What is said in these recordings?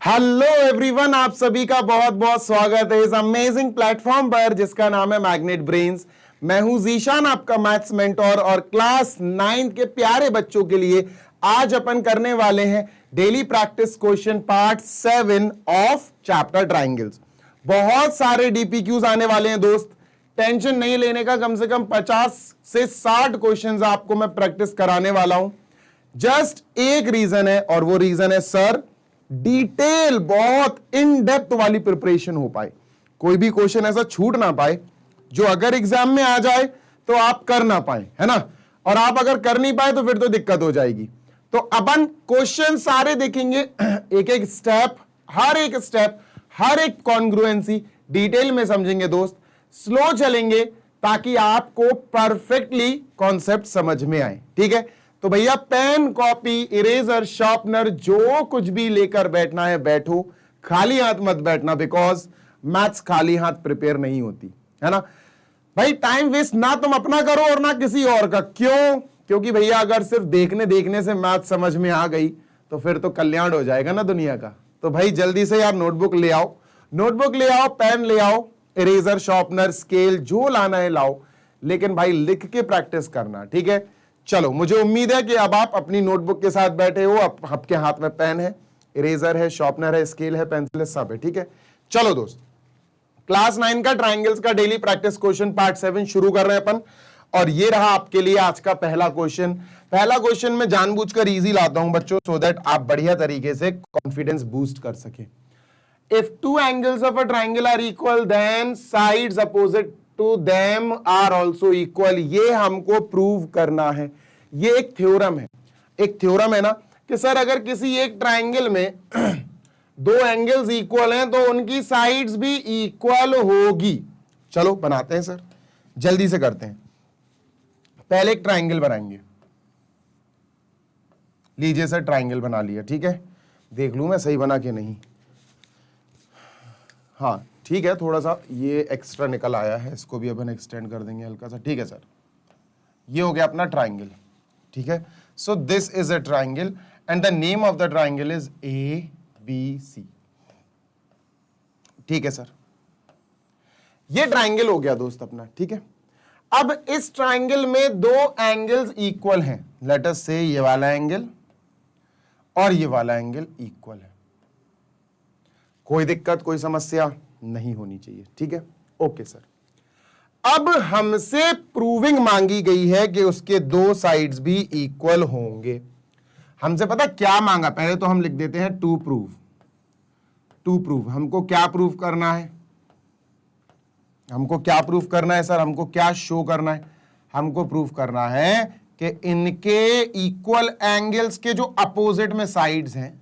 Hello everyone, आप सभी का बहुत बहुत स्वागत है इस अमेजिंग प्लेटफॉर्म पर जिसका नाम है मैग्नेट ब्रेन्स। मैं हूं जीशान, आपका मैथ्स मेंटोर, और क्लास 9 के प्यारे बच्चों के लिए आज अपन करने वाले हैं daily practice question part 7 of chapter triangles. बहुत सारे डीपीक्यूज आने वाले हैं दोस्त, टेंशन नहीं लेने का। कम से कम 50 से 60 क्वेश्चंस आपको मैं प्रैक्टिस कराने वाला हूं। जस्ट एक रीजन है, और वो रीजन है सर, डिटेल बहुत इन डेप्थ वाली प्रिपरेशन हो पाए, कोई भी क्वेश्चन ऐसा छूट ना पाए जो अगर एग्जाम में आ जाए तो आप कर ना पाए, है ना। और आप अगर कर नहीं पाए तो फिर तो दिक्कत हो जाएगी। तो अपन क्वेश्चन सारे देखेंगे, एक एक स्टेप, हर एक कॉन्ग्रुएंसी डिटेल में समझेंगे दोस्त। स्लो चलेंगे ताकि आपको परफेक्टली कॉन्सेप्ट समझ में आए, ठीक है। तो भैया पेन, कॉपी, इरेजर, शार्पनर जो कुछ भी लेकर बैठना है बैठो, खाली हाथ मत बैठना, बिकॉज मैथ्स खाली हाथ प्रिपेयर नहीं होती, है ना भाई। टाइम वेस्ट ना तुम अपना करो और ना किसी और का। क्यों? क्योंकि भैया अगर सिर्फ देखने से मैथ समझ में आ गई तो फिर तो कल्याण हो जाएगा ना दुनिया का। तो भाई जल्दी से यार नोटबुक ले आओ, पेन ले आओ, इरेजर, शार्पनर, स्केल जो लाना है लाओ, लेकिन भाई लिख के प्रैक्टिस करना, ठीक है। चलो, मुझे उम्मीद है कि अब आप अपनी नोटबुक के साथ बैठे हो, आपके हाथ में पेन है, इरेजर है, शार्पनर है, स्केल है, पेंसिल है, सब है, ठीक है। चलो दोस्त, क्लास 9 का ट्राइंगल्स का डेली प्रैक्टिस क्वेश्चन पार्ट 7 शुरू कर रहे हैं अपन। और ये रहा आपके लिए आज का पहला क्वेश्चन मैं जानबूझकर इजी लाता हूं बच्चों, सो दैट आप बढ़िया तरीके से कॉन्फिडेंस बूस्ट कर सके। If two angles of a triangle are equal, then sides opposite to them are also equal। ये हमको प्रूव करना है। ये एक थ्योरम है ना कि सर अगर किसी एक ट्राइंगल में दो एंगल्स इक्वल हैं तो उनकी साइड्स भी इक्वल होगी। चलो बनाते हैं सर, जल्दी से करते हैं। पहले एक ट्राइंगल बनाएंगे। लीजिए सर, ट्राइंगल बना लिया, ठीक है। देख लूं मैं सही बना कि नहीं। हाँ ठीक है, थोड़ा सा ये एक्स्ट्रा निकल आया है, इसको भी अपन एक्सटेंड कर देंगे हल्का सा, ठीक है सर। ये हो गया अपना ट्राइंगल, ठीक है। So this is a triangle and the name of the triangle is ABC, ठीक है सर। ये ट्राइंगल हो गया दोस्त अपना, ठीक है। अब इस ट्राइंगल में दो एंगल्स इक्वल हैं। लेट अस से ये वाला एंगल और ये वाला एंगल इक्वल है। कोई दिक्कत, कोई समस्या नहीं होनी चाहिए, ठीक है। ओके सर, अब हमसे प्रूविंग मांगी गई है कि उसके दो साइड्स भी इक्वल होंगे। हमसे पता क्या मांगा, पहले तो हम लिख देते हैं टू प्रूव। हमको क्या प्रूव करना है? सर, हमको क्या शो करना है? हमको प्रूव करना है कि इनके इक्वल एंगल्स के जो अपोजिट में साइड्स हैं,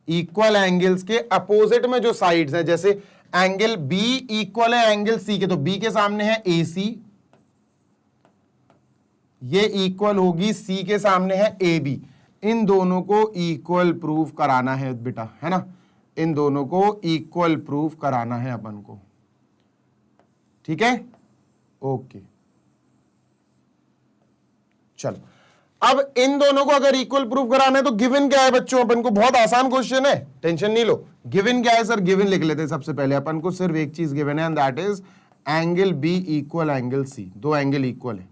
इक्वल एंगल्स के अपोजिट में जो साइड्स हैं, जैसे एंगल B इक्वल है एंगल C के, तो B के सामने है AC, ये इक्वल होगी C के सामने है AB। इन दोनों को इक्वल प्रूव कराना है बेटा, है ना। इन दोनों को इक्वल प्रूव कराना है अपन को, ठीक है। ओके चलो, अब इन दोनों को अगर इक्वल प्रूफ कराना है तो गिवन क्या है बच्चों? अपन को बहुत आसान क्वेश्चन है, टेंशन नहीं लो। गिवन क्या है सर? गिवन लिख लेते हैं सबसे पहले। अपन को सिर्फ एक चीज गिवन है and that is angle B equal angle C। दो एंगल इक्वल है।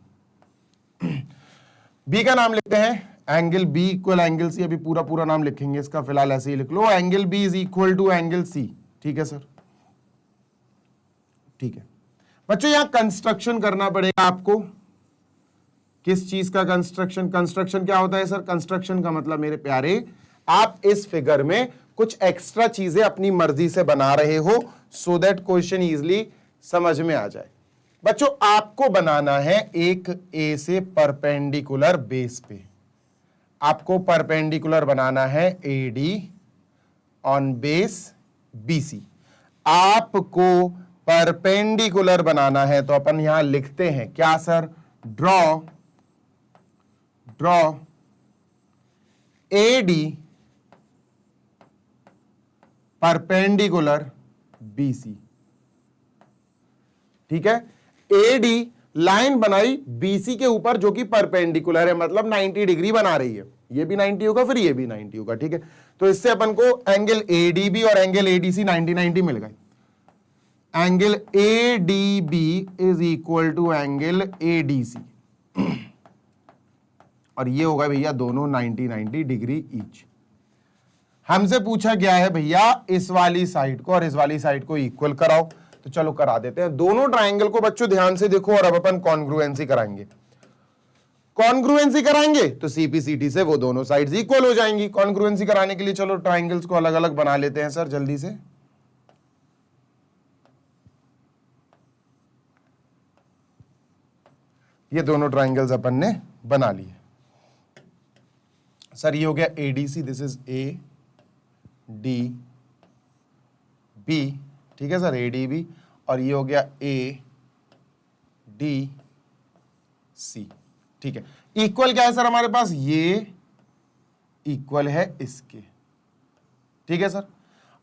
B का नाम लिखते हैं angle B equal angle C। अभी पूरा नाम लिखेंगे इसका, फिलहाल ऐसे ही लिख लो, angle B is equal to angle C, ठीक है सर। ठीक है बच्चों, यहां कंस्ट्रक्शन करना पड़ेगा आपको। किस चीज का कंस्ट्रक्शन क्या होता है सर? कंस्ट्रक्शन का मतलब मेरे प्यारे, आप इस फिगर में कुछ एक्स्ट्रा चीजें अपनी मर्जी से बना रहे हो, सो दैट क्वेश्चन इजीली समझ में आ जाए। बच्चों, आपको बनाना है एक A से परपेंडिकुलर बेस पे। आपको परपेंडिकुलर बनाना है AD ऑन बेस BC। आपको परपेंडिकुलर बनाना है तो अपन यहां लिखते हैं क्या sir? Draw AD perpendicular BC, ठीक है। AD लाइन बनाई BC के ऊपर जो कि परपेंडिकुलर है, मतलब 90 डिग्री बना रही है। ये भी 90 होगा, फिर ये भी 90 होगा, ठीक है। तो इससे अपन को एंगल एडीबी और एंगल एडीसी 90-90 मिल गए। Angle ADB is equal to angle ADC, और ये होगा भैया दोनों 90-90 डिग्री ईच। हमसे पूछा गया है भैया इस वाली साइड को और इस वाली साइड को इक्वल कराओ, तो चलो करा देते हैं। दोनों ट्राइंगल को बच्चों ध्यान से देखो, और अब अपन कॉन्ग्रुएंसी कराएंगे। कॉन्ग्रुएंसी कराएंगे तो सीपीसीटी से वो दोनों साइड्स इक्वल हो जाएंगी। कॉन्ग्रुएंसी कराने के लिए चलो ट्राइंगल्स को अलग अलग बना लेते हैं सर जल्दी से। ये दोनों ट्राइंगल्स अपन ने बना लिए सर। ये हो गया ADC, this is A D B, ठीक है सर, एडीबी, और ये हो गया ए डी सी, ठीक है। इक्वल क्या है सर हमारे पास, ये इक्वल है इसके, ठीक है सर,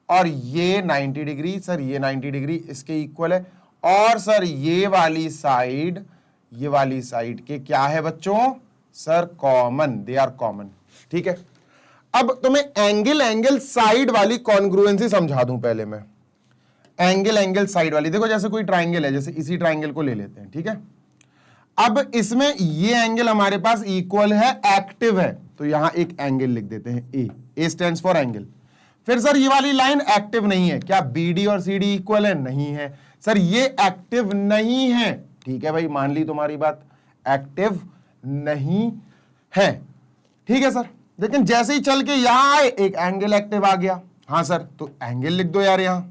और ये 90 डिग्री सर, ये 90 डिग्री इसके इक्वल है, और सर ये वाली साइड के क्या है बच्चों sir, common, they are common, ठीक है। अब तुम्हें एंगल साइड वाली कॉन्ग्रुएंसी समझा दूं पहले मैं। एंगल साइड वाली देखो, जैसे कोई ट्राइंगल है, जैसे इसी ट्राइंगल को ले लेते हैं, ठीक है। अब इसमें ये एंगल हमारे पास इक्वल है, एक्टिव है, तो यहां एक एंगल लिख देते हैं ए स्टैंड्स फॉर एंगल। फिर सर ये वाली लाइन एक्टिव नहीं है, क्या बीडी और सीडी इक्वल है, नहीं है सर, ये एक्टिव नहीं है, ठीक है भाई, मान ली तुम्हारी बात, एक्टिव नहीं है, ठीक है सर। लेकिन जैसे ही चल के यहां आए एक एंगल एक्टिव आ गया, हाँ सर, तो एंगल लिख दो यार यहां।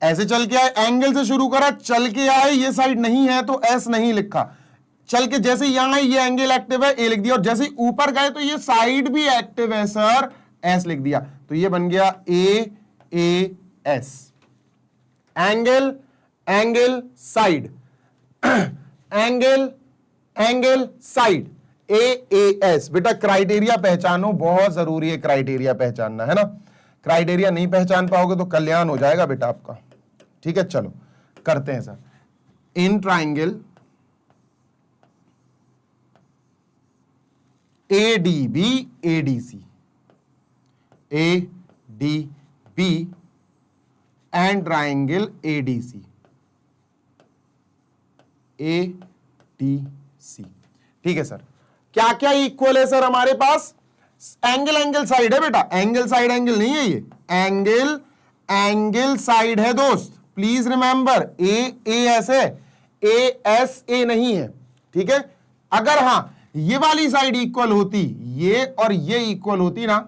ऐसे चल के आए, एंगल से शुरू करा, चल के आए, ये साइड नहीं है तो एस नहीं लिखा, चल के जैसे यहां ये एंगल एक्टिव है, ए लिख दिया, और जैसे ऊपर गए तो ये साइड भी एक्टिव है सर, एस लिख दिया, तो ये बन गया A S, angle side, angle side, as. बेटा क्राइटेरिया पहचानो, बहुत जरूरी है क्राइटेरिया पहचानना, है ना। क्राइटेरिया नहीं पहचान पाओगे तो कल्याण हो जाएगा बेटा आपका, ठीक है। चलो करते हैं sir. In triangle ADB ADC, ADB and triangle ADC, ADC, ठीक है सर। क्या क्या इक्वल है सर हमारे पास, एंगल साइड है बेटा, एंगल साइड एंगल नहीं है, ये एंगल साइड है दोस्त, प्लीज रिमेंबर, ए एस है, ए एस ए नहीं है, ठीक है। अगर हां ये वाली साइड इक्वल होती, ये और ये इक्वल होती ना,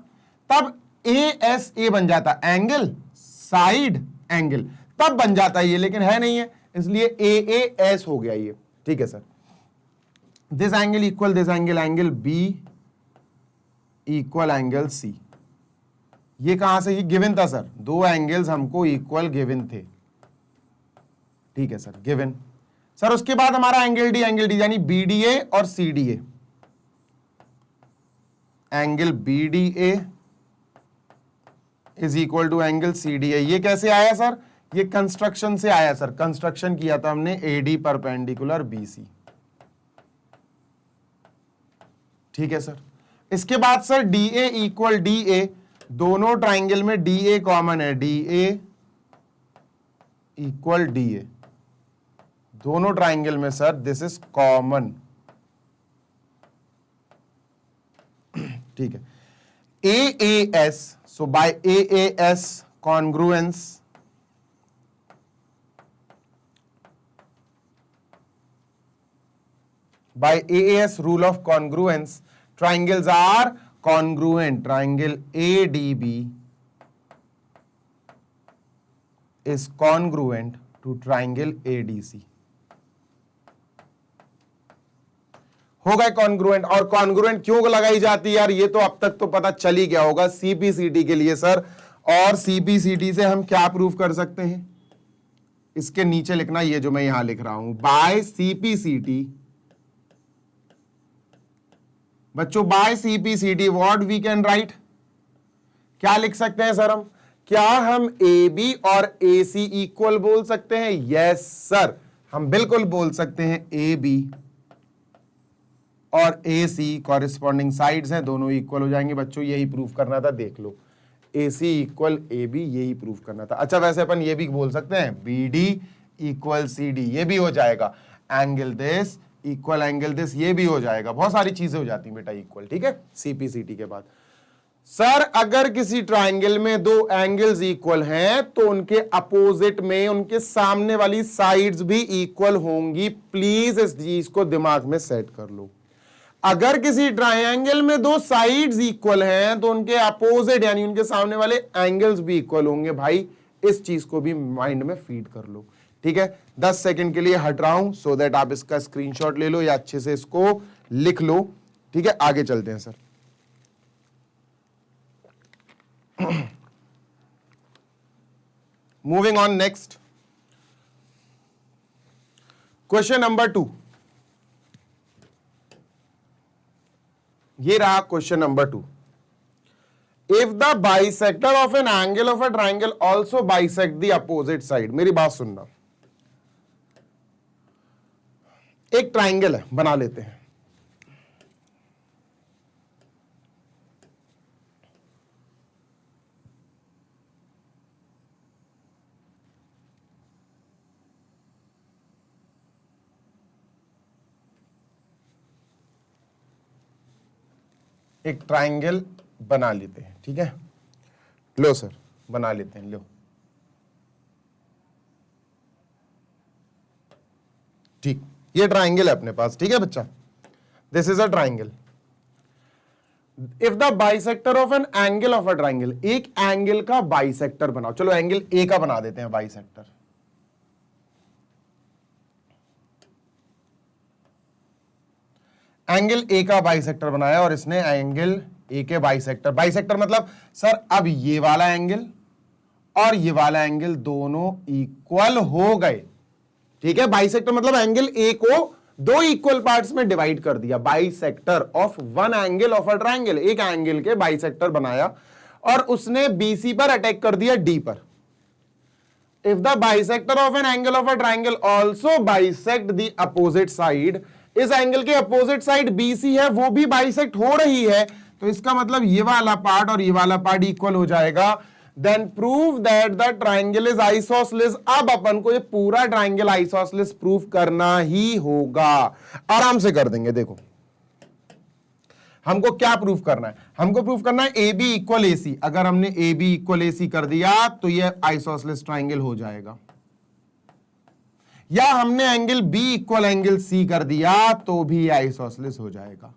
तब ए एस ए बन जाता, एंगल साइड एंगल, तब बन जाता ये, लेकिन है नहीं है, इसलिए ए एस हो गया ये, ठीक है sir. This angle equal this angle, angle B equal angle C, ये कहां से, ये गिवन था सर, दो एंगल्स हमको इक्वल गिवन थे, ठीक है सर, गिवन सर। उसके बाद हमारा एंगल डी यानी बीडीए और CDA, angle BDA is equal to angle CDA. ये कैसे आया सर, ये कंस्ट्रक्शन से आया सर, कंस्ट्रक्शन किया था हमने, एडी परपेंडिकुलर बीसी, ठीक है सर। इसके बाद sir D A equal D A, दोनों ट्राइंगल में डी ए कॉमन है, D A equal D A, दोनों ट्राइंगल में सर दिस इज कॉमन, ठीक है। A S, so by A S congruence, by AAS rule of congruence, triangles are congruent. Triangle ADB is congruent to triangle ADC. हो गए congruent. और congruent क्यों लगाई जाती है यार, ये तो अब तक तो पता चल ही गया होगा सीपीसीटी के लिए सर। और सीपीसीटी से हम क्या प्रूव कर सकते हैं, इसके नीचे लिखना, ये जो मैं यहां लिख रहा हूं, बाय सीपीसीटी बच्चों, by CPCT what we can write, क्या लिख सकते हैं सर हम, क्या हम ए बी और ए सी इक्वल बोल सकते हैं, यस सर, हम बिल्कुल बोल सकते हैं ए बी और ए सी कॉरिस्पॉन्डिंग साइड्स हैं, दोनों इक्वल हो जाएंगे। बच्चों यही प्रूफ करना था, देख लो ए सी इक्वल ए बी, यही प्रूफ करना था। अच्छा वैसे अपन ये भी बोल सकते हैं B D equal C D, ये भी हो जाएगा। Angle this equal angle this, ये भी हो जाएगा। बहुत सारी चीजें हो जाती हैं बेटा इक्वल, ठीक है, सीपीसीटी के बाद। सर अगर किसी ट्राइंगल में दो एंगल्स इक्वल हैं तो उनके अपोजिट में उनके सामने वाली साइड्स भी इक्वल होंगी। प्लीज इस चीज को दिमाग में सेट कर लो। अगर किसी ट्राइंगल में दो साइड्स इक्वल हैं तो उनके अपोजिट यानी उनके सामने वाले एंगल्स भी इक्वल होंगे। भाई इस चीज को भी माइंड में फीड कर लो, ठीक है। 10 सेकंड के लिए हट रहा हूं सो दैट आप इसका स्क्रीनशॉट ले लो या अच्छे से इसको लिख लो, ठीक है। आगे चलते हैं sir. Moving on next, question number 2। ये रहा question number 2। If the bisector of an angle of a triangle also bisect the opposite side. मेरी बात सुनना, एक ट्राइंगल है, बना लेते हैं। एक ट्राइंगल बना लेते हैं, ठीक है। लो सर बना लेते हैं, लो। ठीक, ये ट्राइंगल है अपने पास, ठीक है बच्चा। This is a triangle. If the bisector of an angle of a triangle, एक एंगल का बाइसेक्टर बनाओ। चलो एंगल ए का बना देते हैं बाइसेक्टर। एंगल ए का बाइसेक्टर बनाया और इसने एंगल ए के बाइसेक्टर, बाइसेक्टर मतलब सर अब ये वाला एंगल और ये वाला एंगल दोनों इक्वल हो गए, ठीक है। बाइसेक्टर मतलब एंगल ए को दो इक्वल पार्ट्स में डिवाइड कर दिया। Bisector of one angle of a triangle, एक एंगल के बाइसेक्टर बनाया और उसने बीसी पर अटैक कर दिया डी पर। If the bisector of an angle of a triangle also bisect the opposite side, इस एंगल के अपोजिट साइड बीसी है वो भी बाइसेक्ट हो रही है, तो इसका मतलब ये वाला पार्ट और ये वाला पार्ट इक्वल हो जाएगा। Then prove that the triangle is isosceles. अब अपन को ये पूरा ट्राइंगल आइसोसेलेस प्रूव करना ही होगा। आराम से कर देंगे। देखो हमको क्या प्रूफ करना है, हमको प्रूफ करना है ए बी इक्वल ए सी। अगर हमने ए बी इक्वल ए सी कर दिया तो ये आइसोसेलेस ट्राइंगल हो जाएगा, या हमने angle B equal angle C कर दिया तो भी आइसोसेलेस हो जाएगा,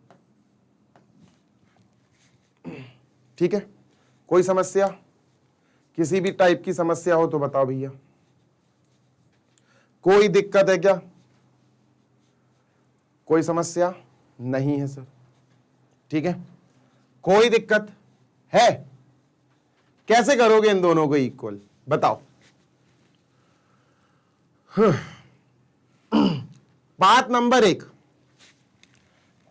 ठीक है। कोई समस्या, किसी भी टाइप की समस्या हो तो बताओ भैया। कोई दिक्कत है क्या? कोई समस्या नहीं है सर, ठीक है। कोई दिक्कत है? कैसे करोगे इन दोनों को इक्वल, बताओ। बात नंबर 1,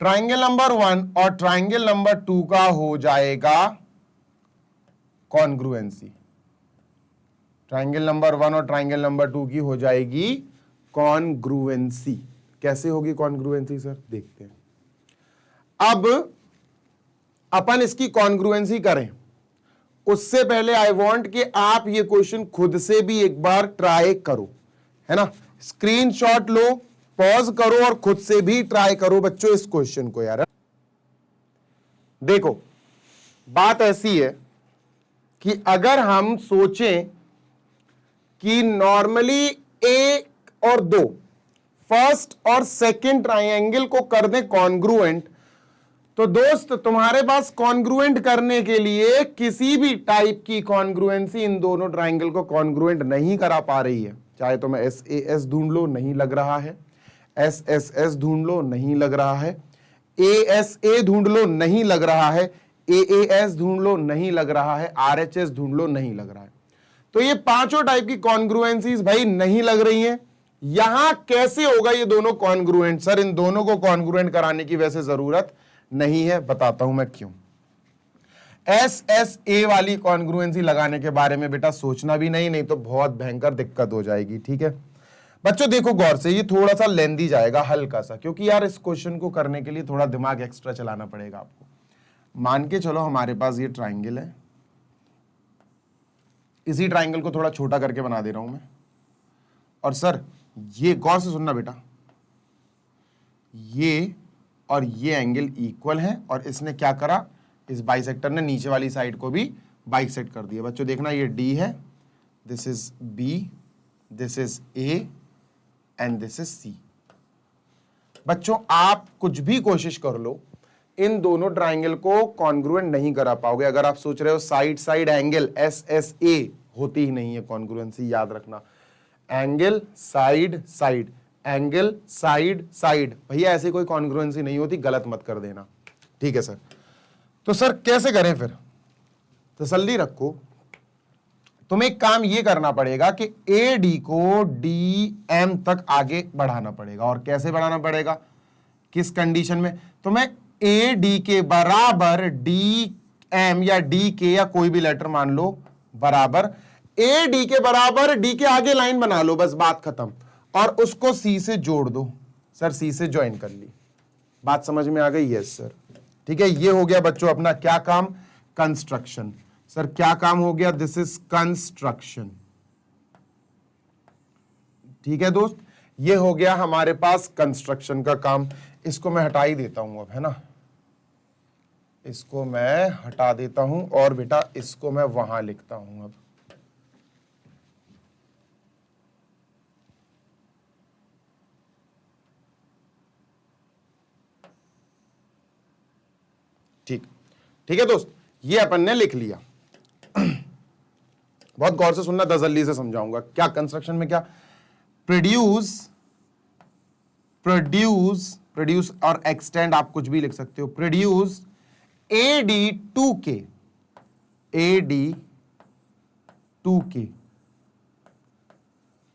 ट्राइंगल नंबर 1 और ट्राइंगल नंबर 2 का हो जाएगा कॉन्ग्रुएंसी। ट्राइंगल नंबर 1 और ट्राइंगल नंबर 2 की हो जाएगी कॉन्ग्रुएंसी। कैसे होगी कॉन्ग्रुएंसी सर, देखते हैं। अब अपन इसकी कॉन्ग्रुएंसी करें उससे पहले आई वांट कि आप ये क्वेश्चन खुद से भी एक बार ट्राई करो, है ना। स्क्रीनशॉट लो, पॉज करो और खुद से भी ट्राई करो बच्चों इस क्वेश्चन को यार। देखो बात ऐसी है कि अगर हम सोचें कि नॉर्मली एक और दो, फर्स्ट और सेकंड ट्राइंगल को कर दें कॉन्ग्रुएंट, तो दोस्त तुम्हारे पास कॉन्ग्रुएंट करने के लिए किसी भी टाइप की कॉन्ग्रुएंसी इन दोनों ट्राइंगल को कॉन्ग्रुएंट नहीं करा पा रही है। चाहे तुम एस ए एस ढूंढ लो, नहीं लग रहा है। एस एस एस ढूंढ लो, नहीं लग रहा है। ए एस ए ढूंढ लो, नहीं लग रहा है। ए ए एस ढूंढ लो, नहीं लग रहा है। आर एच एस ढूंढ लो, नहीं लग रहा है। तो ये पांचों टाइप की कॉन्ग्रुएंसीज भाई नहीं लग रही हैं। यहां कैसे होगा ये दोनों कॉन्ग्रुएंट? सर इन दोनों को कॉन्ग्रुएंट कराने की वैसे जरूरत नहीं है, बताता हूं मैं क्यों। एस एस ए वाली कॉन्ग्रुएंसी लगाने के बारे में बेटा सोचना भी नहीं तो बहुत भयंकर दिक्कत हो जाएगी, ठीक है। बच्चों देखो गौर से, ये थोड़ा सा लेंदी जाएगा हल्का सा, क्योंकि यार इस क्वेश्चन को करने के लिए थोड़ा दिमाग एक्स्ट्रा चलाना पड़ेगा आपको। मान के चलो हमारे पास ये ट्राइंगल है, इसी ट्राइंगल को थोड़ा छोटा करके बना दे रहा हूं मैं, और सर ये गौर से सुनना बेटा, ये और ये एंगल इक्वल है, और इसने क्या करा, इस बाइसेक्टर ने नीचे वाली साइड को भी बाइसेक्ट कर दिया। बच्चों देखना, ये D है, this is B, this is A and this is C। बच्चों आप कुछ भी कोशिश कर लो, इन दोनों ट्राइंगल को कॉन्ग्रुएंट नहीं करा पाओगे। अगर आप सोच रहे हो साइड साइड एंगल SSA, होती ही नहीं है कॉन्ग्रुएंसी, याद रखना। Angle side side, angle side side, भैया ऐसी कोई कॉन्ग्रुएंसी नहीं होती, गलत मत कर देना, ठीक है सर। तो सर कैसे करें फिर, तसल्ली रखो। तुम्हें एक काम ये करना पड़ेगा कि AD को DM तक आगे बढ़ाना पड़ेगा। और कैसे बढ़ाना पड़ेगा, किस कंडीशन में, तुम्हें AD के बराबर DM या DK या कोई भी लेटर मान लो बराबर, AD के बराबर D के आगे लाइन बना लो, बस बात खत्म, और उसको C से जोड़ दो। सर C से ज्वाइन कर ली, बात समझ में आ गई? यस सर, ठीक है। ये हो गया बच्चों अपना क्या काम, कंस्ट्रक्शन। सर क्या काम हो गया, दिस इज कंस्ट्रक्शन, ठीक है दोस्त, ये हो गया हमारे पास कंस्ट्रक्शन का काम। इसको मैं हटा ही देता हूं अब, है ना, इसको मैं हटा देता हूं, और बेटा इसको मैं वहां लिखता हूं अब। ठीक, ठीक है दोस्त, ये अपन ने लिख लिया। बहुत गौर से सुनना, तसल्ली से समझाऊंगा। क्या कंस्ट्रक्शन में क्या, प्रोड्यूस, प्रोड्यूस, प्रोड्यूस और एक्सटेंड आप कुछ भी लिख सकते हो। Produce AD to K, AD to K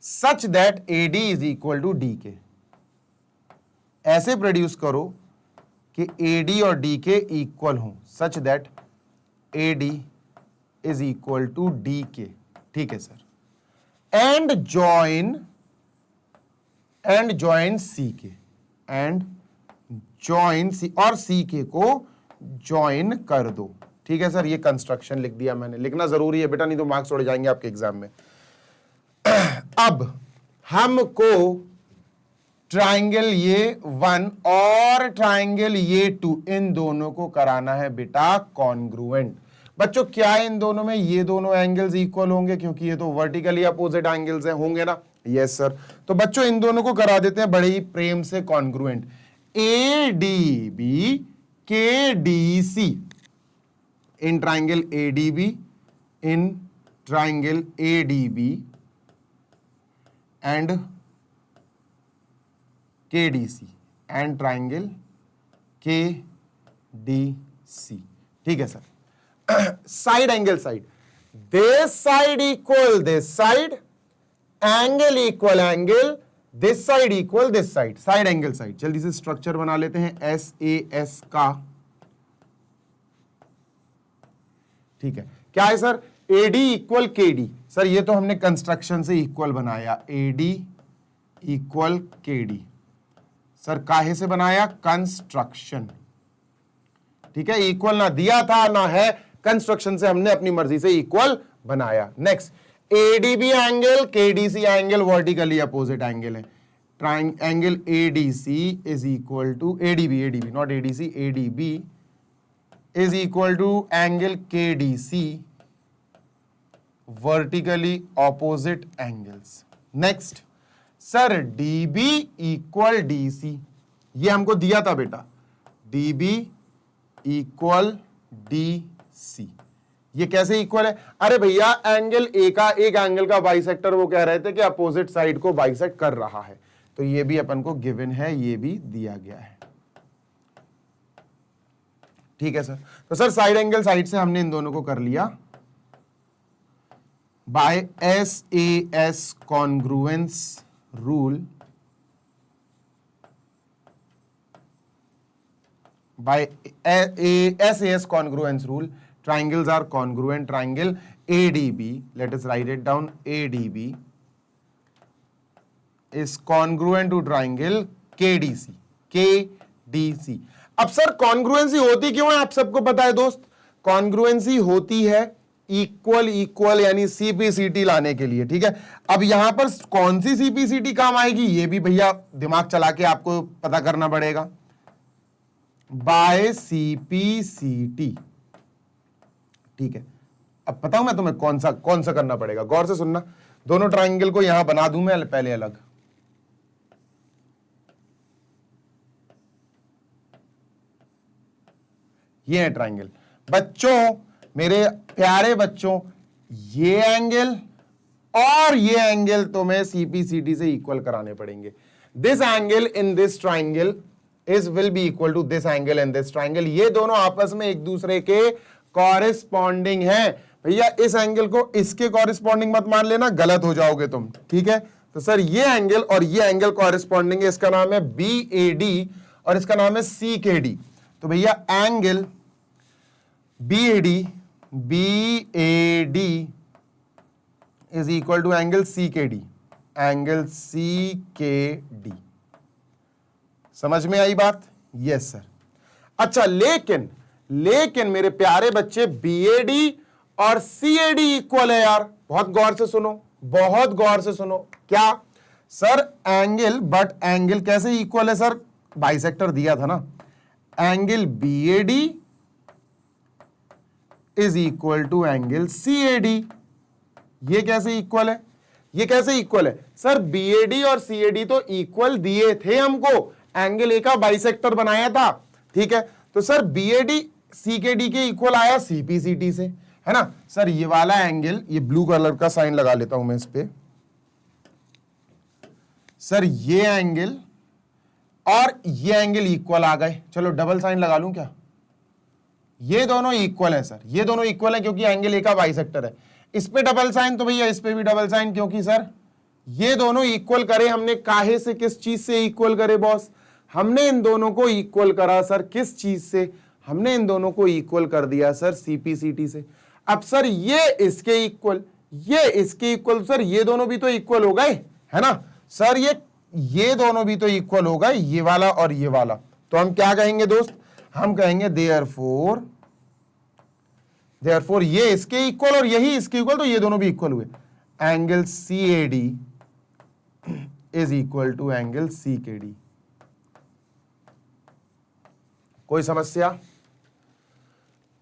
such that AD is equal to DK। ऐसे प्रोड्यूस करो कि AD और DK इक्वल हो, such that AD is equal to DK, ठीक है sir. And join CK, and join C, और CK को join कर दो, ठीक है सर। ये कंस्ट्रक्शन लिख दिया मैंने, लिखना जरूरी है बेटा, नहीं तो मार्क्स उड़ जाएंगे आपके एग्जाम में। अब हमको ट्राइंगल ये 1 और ट्राइंगल ये 2, इन दोनों को कराना है बेटा कॉन्ग्रुएंट। बच्चों क्या इन दोनों में ये दोनों एंगल्स इक्वल होंगे, क्योंकि ये तो वर्टिकली अपोजिट एंगल्स हैं, होंगे ना? Yes sir. तो बच्चों इन दोनों को करा देते हैं बड़े ही प्रेम से congruent. ADB KDC, in triangle ADB, in triangle ADB and KDC and triangle KDC, ठीक है sir. Side angle side, this side equal this side, angle equal angle, this side equal this side, side angle side. जल्दी से structure बना लेते हैं SAS का, ठीक है। क्या है sir, AD equal KD, sir ये तो हमने कंस्ट्रक्शन से इक्वल बनाया, AD इक्वल KD, सर काहे से बनाया, कंस्ट्रक्शन, ठीक है। इक्वल ना दिया था ना है, कंस्ट्रक्शन से हमने अपनी मर्जी से इक्वल बनाया। Next, ADB angle KDC angle vertically opposite angle है। Angle ADC is equal to ADB not ADC, ADB is equal to angle KDC, vertically opposite angles. Next sir, DB equal DC, ये हमको दिया था बेटा, DB equal DC, ये कैसे equal है? अरे भैया एंगल A का एक एंगल का बाइसेक्टर, वो कह रहे थे कि अपोजिट साइड को बाइसेक्ट कर रहा है, तो ये भी अपन को गिवन है, ये भी दिया गया है, ठीक है सर। तो सर साइड एंगल साइड से हमने इन दोनों को कर लिया by SAS congruence rule, by SAS congruence rule, triangles are congruent. Triangle ADB, let us write it down, ADB is congruent to triangle KDC. KDC. अब सर कॉन्ग्रुएंसी होती क्यों है, आप सबको पता है दोस्त। कॉन्ग्रुएंसी होती है इक्वल इक्वल यानी सीपीसीटी लाने के लिए, ठीक है। अब यहां पर कौन सी सीपीसीटी काम आएगी, ये भी भैया दिमाग चला के आपको पता करना पड़ेगा। बाय सीपीसीटी, ठीक है। अब बताऊं मैं तुम्हें कौन सा करना पड़ेगा, गौर से सुनना। दोनों ट्राइंगल को यहां बना दूं मैं पहले अलग। ये है ट्राइंगल। बच्चों, मेरे प्यारे बच्चों, ये एंगल और ये एंगल तुम्हें सीपीसीटी से इक्वल कराने पड़ेंगे। This angle in this triangle is will be equal to this angle in this triangle. ये दोनों आपस में एक दूसरे के कॉरेस्पॉन्डिंग हैं। भैया इस एंगल को इसके कॉरेस्पॉन्डिंग मत मान लेना, गलत हो जाओगे तुम, ठीक है। तो सर ये एंगल और ये एंगल कॉरेस्पॉन्डिंग है, इसका नाम है BAD और इसका नाम है CKD। तो भैया angle BAD is equal to angle CKD। Angle CKD, समझ में आई बात? Yes sir. अच्छा, लेकिन मेरे प्यारे बच्चे BAD और CAD इक्वल है यार। बहुत गौर से सुनो, बहुत गौर से सुनो। क्या सर एंगल, बट एंगल कैसे इक्वल है सर, बाइसेक्टर दिया था ना। Angle BAD is equal to angle CAD। ये कैसे इक्वल है, ये कैसे इक्वल है सर? BAD और CAD तो इक्वल दिए थे हमको, एंगल ए का बाइसेक्टर बनाया था, ठीक है। तो सर BAD CKD के इक्वल आया CPCT से, है ना सर। ये वाला एंगल, ये ब्लू कलर का साइन लगा लेता हूं मैं इस पे। सर ये एंगल और ये एंगल इक्वल आ गए। चलो डबल साइन लगा लूं क्या? ये दोनों इक्वल है सर, ये दोनों इक्वल है क्योंकि एंगल ए का बाइसेक्टर है। इस पे डबल साइन तो भैया इस पे भी डबल साइन, क्योंकि सर ये दोनों इक्वल करे हमने। काहे से, किस चीज से इक्वल करे बॉस? हमने इन दोनों को इक्वल करा सर, किस चीज से? हमने इन दोनों को इक्वल कर दिया सर CPCT से। अब सर ये इसके इक्वल, ये इसके इक्वल, सर ये दोनों भी तो इक्वल हो गए, है ना सर। ये दोनों भी तो इक्वल हो गए, ये वाला और ये वाला। तो हम क्या कहेंगे दोस्त? हम कहेंगे देयरफॉर ये इसके इक्वल और यही इसके इक्वल, तो ये दोनों भी इक्वल हुए। Angle CAD is equal to angle CKD। कोई समस्या?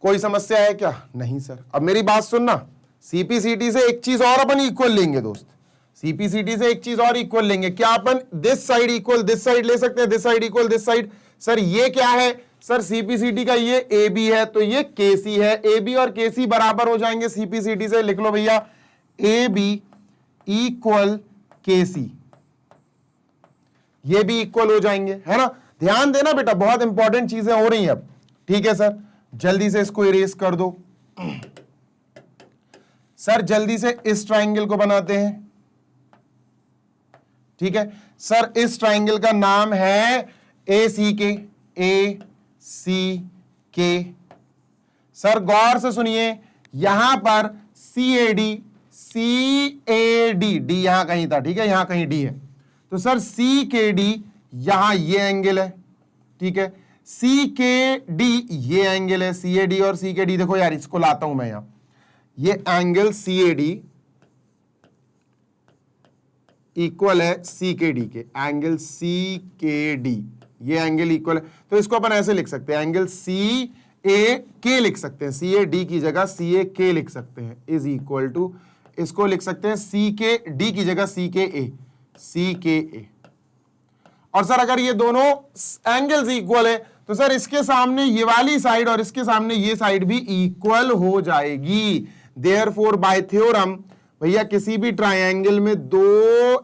कोई समस्या है क्या? नहीं सर। अब मेरी बात सुनना, CPCT से एक चीज और अपन इक्वल लेंगे दोस्त। CPCT से एक चीज और इक्वल लेंगे। क्या अपन this side equal this side ले सकते हैं? This side equal this side. Sir ये क्या है सर? CPCT का ये AB है तो ये KC है। AB और KC बराबर हो जाएंगे CPCT से। लिख लो भैया AB इक्वल KC, ये भी इक्वल हो जाएंगे, है ना। ध्यान देना बेटा, बहुत इंपॉर्टेंट चीजें हो रही हैं अब, ठीक है सर। जल्दी से इसको इरेज कर दो सर। जल्दी से इस ट्राइंगल को बनाते हैं, ठीक है सर। इस ट्राइंगल का नाम है ACK। सर गौर से सुनिए, यहां पर CAD D यहां कहीं था, ठीक है, यहां कहीं D है। तो सर CKD यहां ये एंगल है, ठीक है। CKD ये एंगल है। CAD और CKD, देखो यार इसको लाता हूं मैं यहां। ये एंगल CAD इक्वल है CKD के। एंगल CKD ये एंगल इक्वल है, तो इसको अपन ऐसे लिख सकते हैं, एंगल CAK लिख सकते हैं। CAD की जगह CAK लिख सकते हैं, इज इक्वल टू, इसको लिख सकते हैं CKD की जगह CKA। और सर अगर ये दोनों एंगल्स इक्वल है तो सर इसके सामने ये वाली साइड और इसके सामने ये साइड भी इक्वल हो जाएगी। देयरफॉर बाय थ्योरम भैया किसी भी ट्रायंगल में दो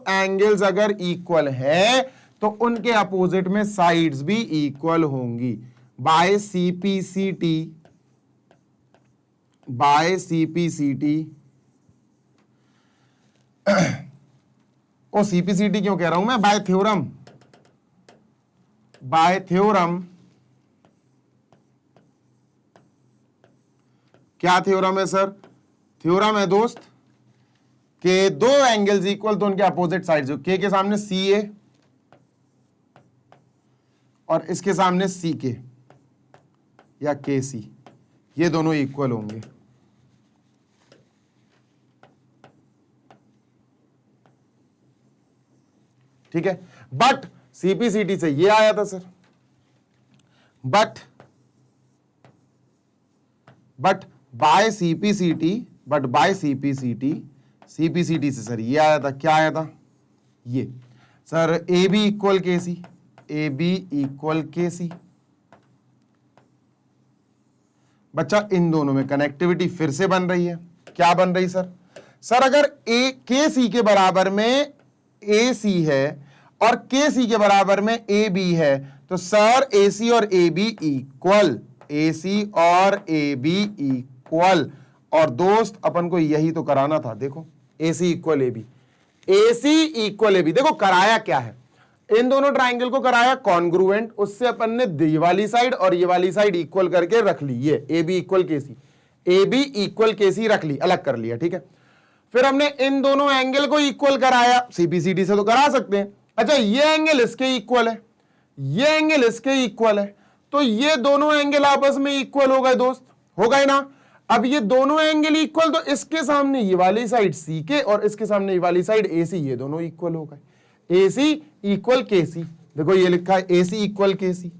एंगल्स अगर इक्वल है तो उनके अपोजिट में साइड्स भी इक्वल होंगी। बाय CPCT ओ CPCT क्यों कह रहा हूं मैं? बाय थ्योरम क्या थ्योरम है सर? थ्योरम है दोस्त के दो एंगल्स इक्वल तो उनके अपोजिट साइड्स, के सामने सी ए और इसके सामने सी के या के सी, ये दोनों इक्वल होंगे। ठीक है, बट सीपीसीटी से ये आया था सर, बट बाय सीपीसीटी से सर ये आया था, क्या आया था ये सर, ए बी इक्वल के सी, ए बी इक्वल के सी। बच्चा इन दोनों में कनेक्टिविटी फिर से बन रही है, क्या बन रही सर? सर अगर ए के सी के बराबर में ए सी है और के सी के बराबर में ए बी है, तो सर ए सी और ए बी इक्वल, ए सी और ए बी इक्वल। और दोस्त अपन को यही तो कराना था, देखो A C equal A B, A C equal A B. देखो कराया क्या है, इन दोनों ट्राइंगल को कराया कॉन्ग्रुएंट, उससे अपन ने ये वाली साइड और ये वाली साइड इक्वल करके रख ली, ये ए बी इक्वल के सी, ए बी इक्वल के सी रख ली, अलग कर लिया। ठीक है, फिर हमने इन दोनों एंगल को इक्वल कराया, सीपीसीटी से तो करा सकते हैं। अच्छा ये एंगल इसके इक्वल है, ये एंगल इसके इक्वल है, तो ये दोनों एंगल आपस में इक्वल हो गए दोस्त, हो गए ना। अब ये दोनों एंगल इक्वल, तो इसके सामने ये वाली साइड सी के और इसके सामने ये वाली साइड ए सी, ये दोनों इक्वल हो गए। ए सी इक्वल के सी, देखो ये लिखा है ए सी इक्वल के सी,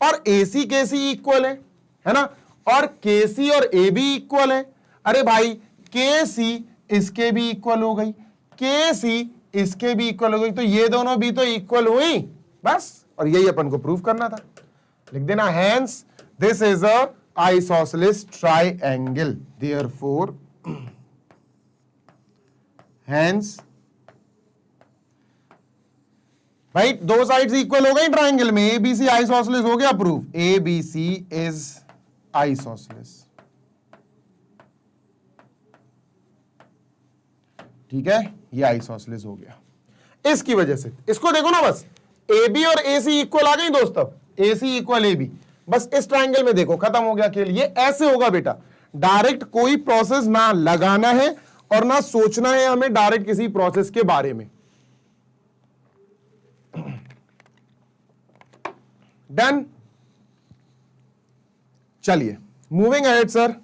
और ए सी के सी इक्वल है ना, और के सी और ए बी इक्वल है। अरे भाई के सी इसके भी इक्वल हो गई, के सी इसके भी इक्वल हो गई, तो ये दोनों भी तो इक्वल हुई बस। और यही अपन को प्रूव करना था, लिख देना hence this is a isosceles triangle, therefore hence, भाई दो साइड्स इक्वल हो गई ट्राइंगल में, ए बी सी आइसोसेलेस हो गया proof, A B C is isosceles. ठीक है, ये आइसोसेलेस हो गया इसकी वजह से। इसको देखो ना, बस ए बी और ए सी इक्वल आ गई दोस्त, अब ए सी इक्वल ए बी, बस इस ट्राइंगल में देखो खत्म हो गया खेल। ये ऐसे होगा बेटा, डायरेक्ट कोई प्रोसेस ना लगाना है और ना सोचना है हमें डायरेक्ट किसी प्रोसेस के बारे में। डन, चलिए moving ahead sir.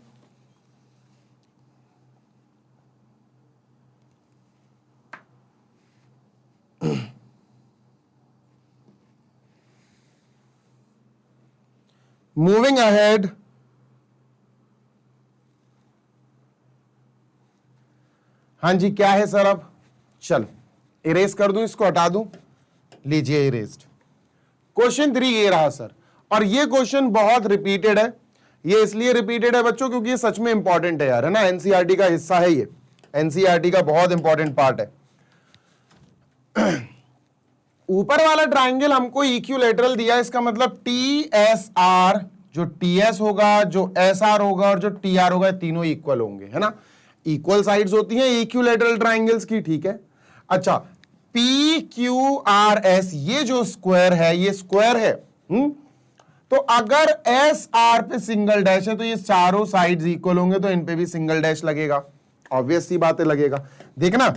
Moving ahead, हाँ जी क्या है सर? अब चलो इरेज कर दूं, इसको हटा दूं, लीजिए इरेज्ड। क्वेश्चन 3 ये रहा सर, और ये क्वेश्चन बहुत रिपीटेड है। ये इसलिए रिपीटेड है बच्चों क्योंकि ये सच में इंपॉर्टेंट है यार, है ना, एनसीईआरटी का हिस्सा है ये, एनसीईआरटी का बहुत इंपॉर्टेंट पार्ट है। ऊपर वाला ट्राइंगल हमको इक्विलैटरल दिया, इसका मतलब टी एस आर, जो टी एस होगा, जो एस आर होगा और जो टी आर होगा, तीनों इक्वल होंगे, है ना। इक्वल साइड्स होती हैं इक्विलैटरल ट्राइंगल्स की, ठीक है। अच्छा पी क्यू आर एस, ये जो स्क्वायर है ये स्क्वायर है, तो अगर एस आर पे सिंगल डैश है तो ये चारों साइड्स इक्वल होंगे, तो इन पे भी सिंगल डैश लगेगा, ऑब्वियस सी बात है लगेगा। देखना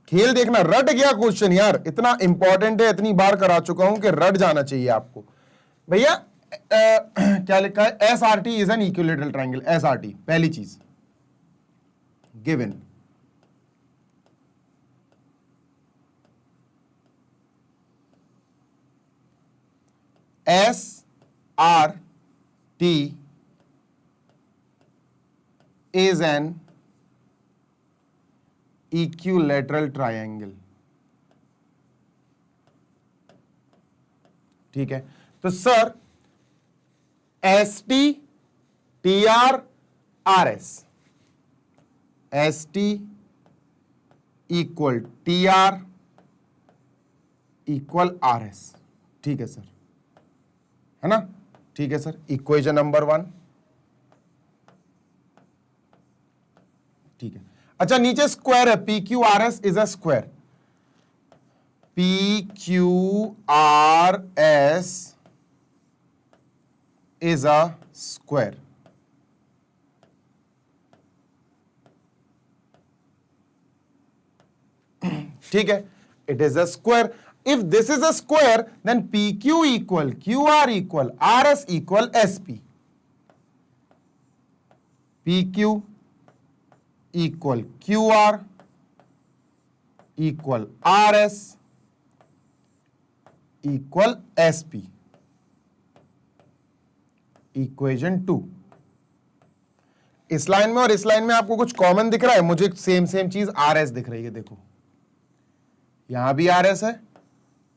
खेल, देखना रट गया क्वेश्चन यार, इतना इंपॉर्टेंट है, इतनी बार करा चुका हूं कि रट जाना चाहिए आपको। भैया क्या लिखा है, S R T is an equilateral triangle, S R T पहली चीज given. S R T is an equilateral triangle, ठीक है। तो sir S T T R R S, S T equal T R equal R S, ठीक है sir, है ना, ठीक है सर। इक्वेशन नंबर 1, ठीक है। अच्छा नीचे स्क्वायर है, P Q R S is a square, P Q R S is a square, ठीक है, it is a square. If this is a square then P Q equal Q R equal R S equal S P. P Q equal Q R equal R S equal S P. Equation 2. इस line में और इस line में आपको कुछ common दिख रहा है? मुझे सेम चीज आर एस दिख रही है. देखो यहां भी आर एस है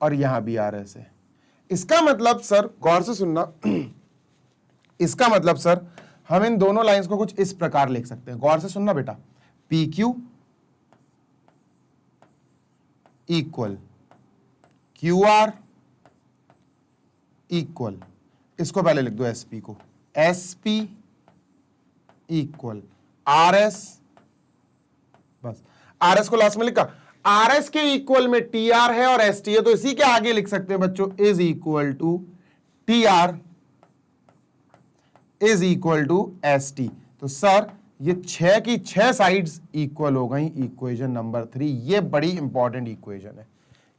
और यहां भी आर एस है. इसका मतलब सर, गौर से सुनना, इसका मतलब सर हम इन दोनों लाइंस को कुछ इस प्रकार लिख सकते हैं. गौर से सुनना बेटा. P Q equal Q R equal, इसको पहले लिख दो एस पी को, S P equal R S. बस आर एस को लास्ट में लिखा. आर एस के इक्वल में टी आर है और एस टी है, तो इसी के आगे लिख सकते हैं बच्चों, is equal to T R is equal to S T. तो सर ये 6 की 6 साइड्स इक्वल हो गई. Equation number 3. ये बड़ी इंपॉर्टेंट इक्वेशन है,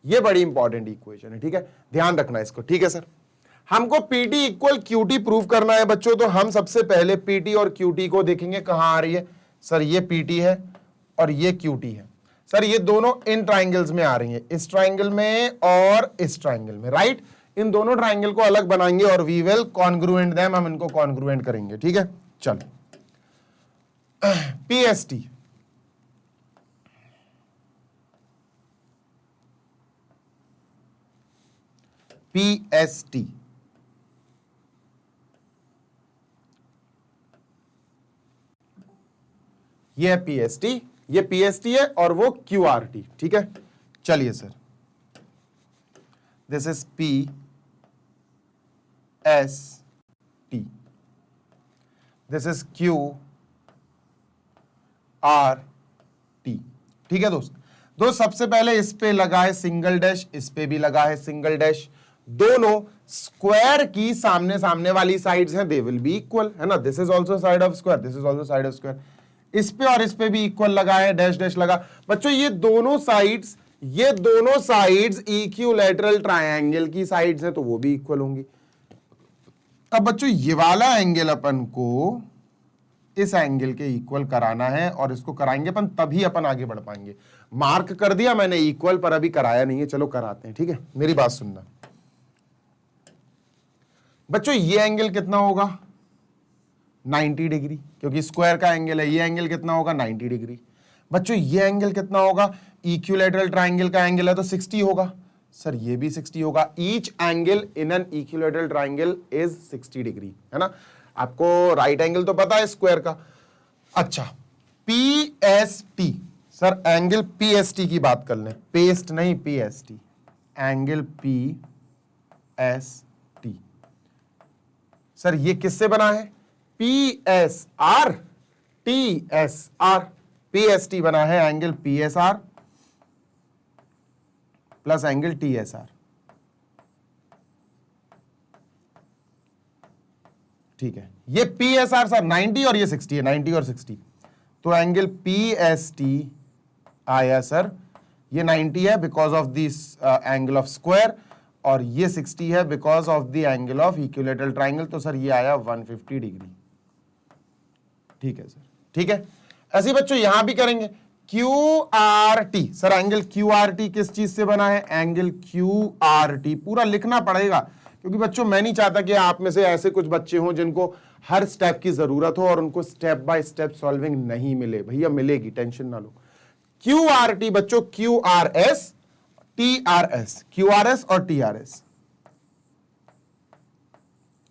ये बड़ी इंपॉर्टेंट इक्वेशन है. ठीक है, ध्यान रखना इसको. ठीक है सर, हमको पीटी इक्वल क्यूटी प्रूव करना है बच्चों. तो हम सबसे पहले पीटी और क्यूटी को देखेंगे. कहां आ रही है सर? ये पीटी है और ये क्यूटी है. सर ये दोनों इन ट्राइंगल्स में आ रही है, इस ट्राइंगल में और इस ट्राइंगल में, राइट. इन दोनों ट्राइंगल को अलग बनाएंगे और वी विल कॉन्ग्रुएंट देम. हम इनको कॉन्ग्रुएंट करेंगे. ठीक है, चलो. पीएसटी, पीएसटी ये है पीएसटी, ये पीएसटी है और वो क्यूआरटी. ठीक है, चलिए sir. This is P S T, this is Q R T. ठीक है दोस्त. सबसे पहले इस पे लगा है सिंगल डैश, इस पे भी लगा है सिंगल डैश. दोनों स्क्वायर की सामने सामने वाली साइड्स हैं, दे विल बी इक्वल, है ना. This is also side of square, this is also side of square. इस पे और इस पे भी इक्वल लगा है, डैश डैश लगा. बच्चों ये दोनों साइड्स इक्विलैटरल ट्रायंगल की साइड्स हैं, तो वो भी इक्वल होंगी. अब बच्चों ये वाला एंगल अपन को इस एंगल के इक्वल कराना है और इसको कराएंगे अपन, तभी अपन आगे बढ़ पाएंगे. मार्क कर दिया मैंने इक्वल, पर अभी कराया नहीं है. चलो कराते हैं. ठीक है, मेरी बात सुनना बच्चों. ये एंगल कितना होगा? 90 डिग्री, क्योंकि स्क्वायर का एंगल है. ये एंगल कितना होगा? 90 डिग्री. बच्चों ये एंगल कितना होगा? इक्विलैटरल ट्रायंगल का एंगल है तो 60 होगा. सर ये भी 60 होगा. Each angle in an equilateral triangle is 60 degree, है ना. आपको राइट एंगल तो पता है स्क्वायर का. अच्छा, पीएसटी. सर एंगल पीएसटी की बात कर लें, पेस्ट नहीं, पीएसटी. Angle PST. सर ये किससे बना है? PSR, TSR. पीएसटी बना है angle PSR plus angle TSR. ठीक है, ये पीएसआर सर 90 और ये 60 है, 90 और 60. तो एंगल पीएसटी आया सर, ये 90 है because of this angle of square, और ये 60 है because of the angle of equilateral triangle. तो सर ये आया 150 डिग्री. ठीक है सर, ठीक है. ऐसे बच्चों यहां भी करेंगे. Q R T. Sir angle Q R T किस चीज से बना है? एंगल क्यू आर टी पूरा लिखना पड़ेगा, क्योंकि बच्चों मैं नहीं चाहता कि आप में से ऐसे कुछ बच्चे हों जिनको हर स्टेप की जरूरत हो और उनको स्टेप बाय स्टेप सॉल्विंग नहीं मिले. भैया मिलेगी, टेंशन ना लो. क्यू आर टी बच्चों, Q R S, T R S, Q R S और T R S,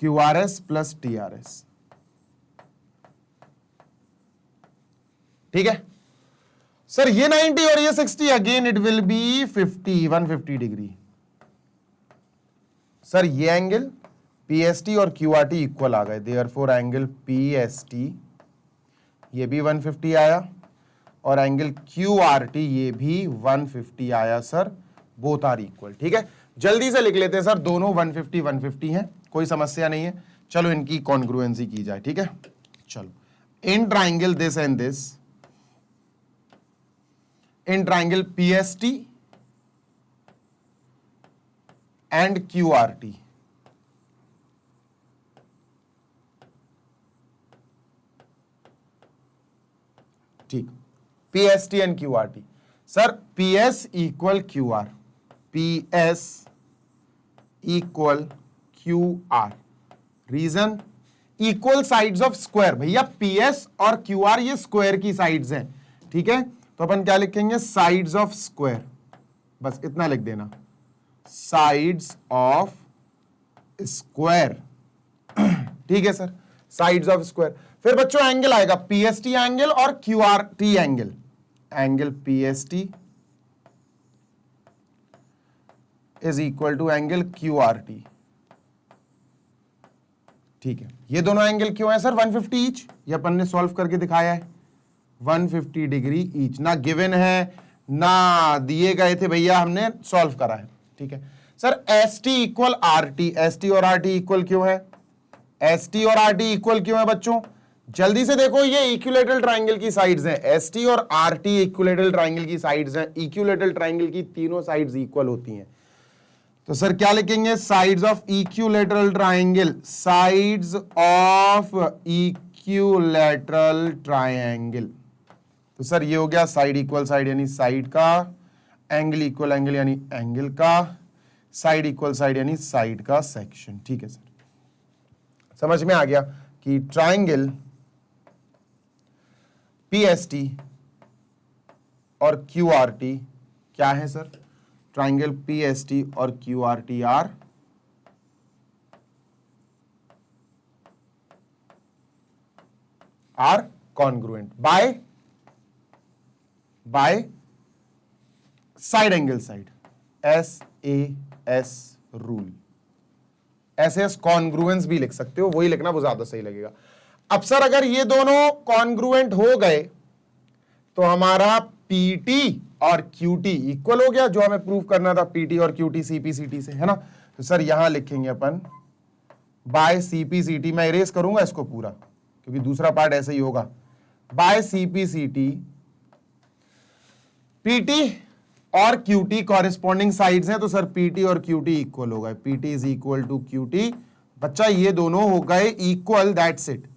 Q R S plus T R S. ठीक है सर. ये 90 और ये 60, again it will be 150 degree. Sir ये एंगल पीएसटी और QRT equal आ गए, देयरफॉर एंगल पीएसटी ये भी 150 आया और एंगल क्यूआरटी ये भी 150 आया. Sir both are equal. ठीक है, जल्दी से लिख लेते हैं सर. दोनों 150 150 हैं, कोई समस्या नहीं है. चलो इनकी कॉन्ग्रुएंसी की जाए. ठीक है, चलो. In triangle this and this, in triangle PST and Q R T. ठीक, P S T and Q R T. Sir P S equal Q R, P S equal Q R. Reason, equal sides of square. भैया P S और Q R ये square की sides हैं, ठीक है। तो अपन क्या लिखेंगे, साइड्स ऑफ स्क्वायर, बस इतना लिख देना, साइड्स ऑफ स्क्वायर। ठीक है सर, साइड्स ऑफ स्क्वायर। फिर बच्चों एंगल आएगा, पीएसटी एंगल और QRT angle. Angle PST is equal to angle QRT. ठीक है, ये दोनों एंगल क्यों है सर 150 ईच, ये अपन ने सॉल्व करके दिखाया है, 150 डिग्री ईच। ना गिवन है ना दिए गए थे भैया, हमने सॉल्व करा है। ठीक है sir, S T equal R T, S T और आर टी इक्वल क्यों है, एस टी और आर टी इक्वल क्यों है बच्चों, जल्दी से देखो, ये इक्विलेटरल ट्राइंगल की साइड्स हैं, एस टी और आर टी इक्विलेटरल ट्राइंगल की साइड्स हैं। इक्विलेटरल ट्राइंगल की तीनों साइड्स इक्वल होती हैं, तो सर क्या लिखेंगे, sides of equilateral triangle, sides of equilateral triangle. तो सर ये हो गया साइड इक्वल साइड यानी साइड का, एंगल इक्वल एंगल यानी एंगल का, साइड इक्वल साइड यानी साइड का सेक्शन। ठीक है सर, समझ में आ गया कि ट्राइंगल पीएसटी और क्यूआरटी क्या है सर, ट्राइंगल पीएसटी और QRT are congruent by side angle side, SAS rule. SS congruence भी लिख सकते हो, वही लिखना, वो ज्यादा सही लगेगा। अब सर अगर ये दोनों कॉन्ग्रुएंट हो गए तो हमारा PT और QT इक्वल हो गया, जो हमें प्रूव करना था, PT और QT CP/CT से, है ना। तो सर यहां लिखेंगे अपन बाय CP/CT, मैं इरेज करूंगा इसको पूरा क्योंकि दूसरा पार्ट ऐसे ही होगा, बाय CP/CT PT और QT कॉरेस्पॉन्डिंग साइड्स हैं, तो सर PT और QT इक्वल हो गए, PT is equal to QT। बच्चा ये दोनों हो गए इक्वल, दैट्स इट।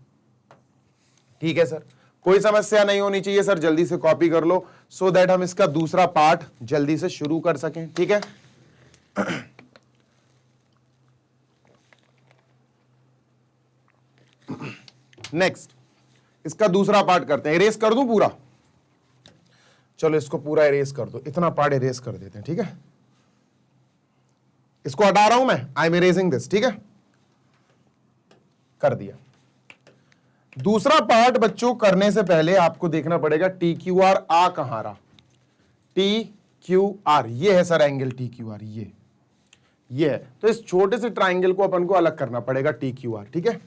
ठीक है सर, कोई समस्या नहीं होनी चाहिए सर, जल्दी से कॉपी कर लो सो दैट हम इसका दूसरा पार्ट जल्दी से शुरू कर सकें। ठीक है, नेक्स्ट इसका दूसरा पार्ट करते हैं, इरेज कर दूं पूरा, चलो इसको पूरा इरेज कर दो, इतना पार्ट इरेज कर देते हैं। ठीक है, इसको हटा रहा हूं मैं, आई एम इरेजिंग दिस। ठीक है, कर दिया। दूसरा पार्ट बच्चों करने से पहले आपको देखना पड़ेगा TQR आ कहां रहा, TQR ये है सर एंगल TQR, ये है। तो इस छोटे से ट्राइंगल को अपन को अलग करना पड़ेगा TQR। ठीक है,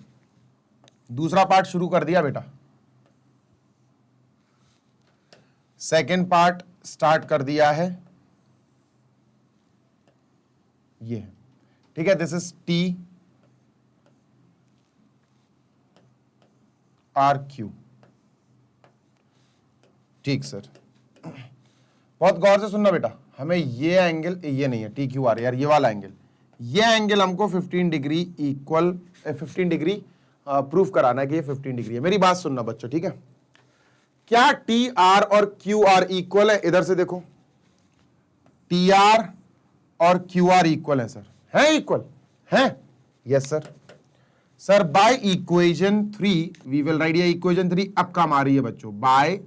दूसरा पार्ट शुरू कर दिया बेटा, सेकेंड पार्ट स्टार्ट कर दिया है, ये। ठीक है, दिस इज TRQ। ठीक सर, बहुत गौर से सुनना बेटा, हमें ये एंगल, ये नहीं है TQR यार, ये वाला एंगल, ये एंगल हमको 15 डिग्री इक्वल, 15 डिग्री प्रूफ कराना है कि ये 15 डिग्री है। मेरी बात सुनना बच्चों, ठीक है, क्या TR और QR इक्वल है, इधर से देखो, TR और QR इक्वल है सर, है इक्वल है, yes sir. Sir by equation 3 we will write, ये इक्वेशन 3 अब काम आ रही है बच्चों, by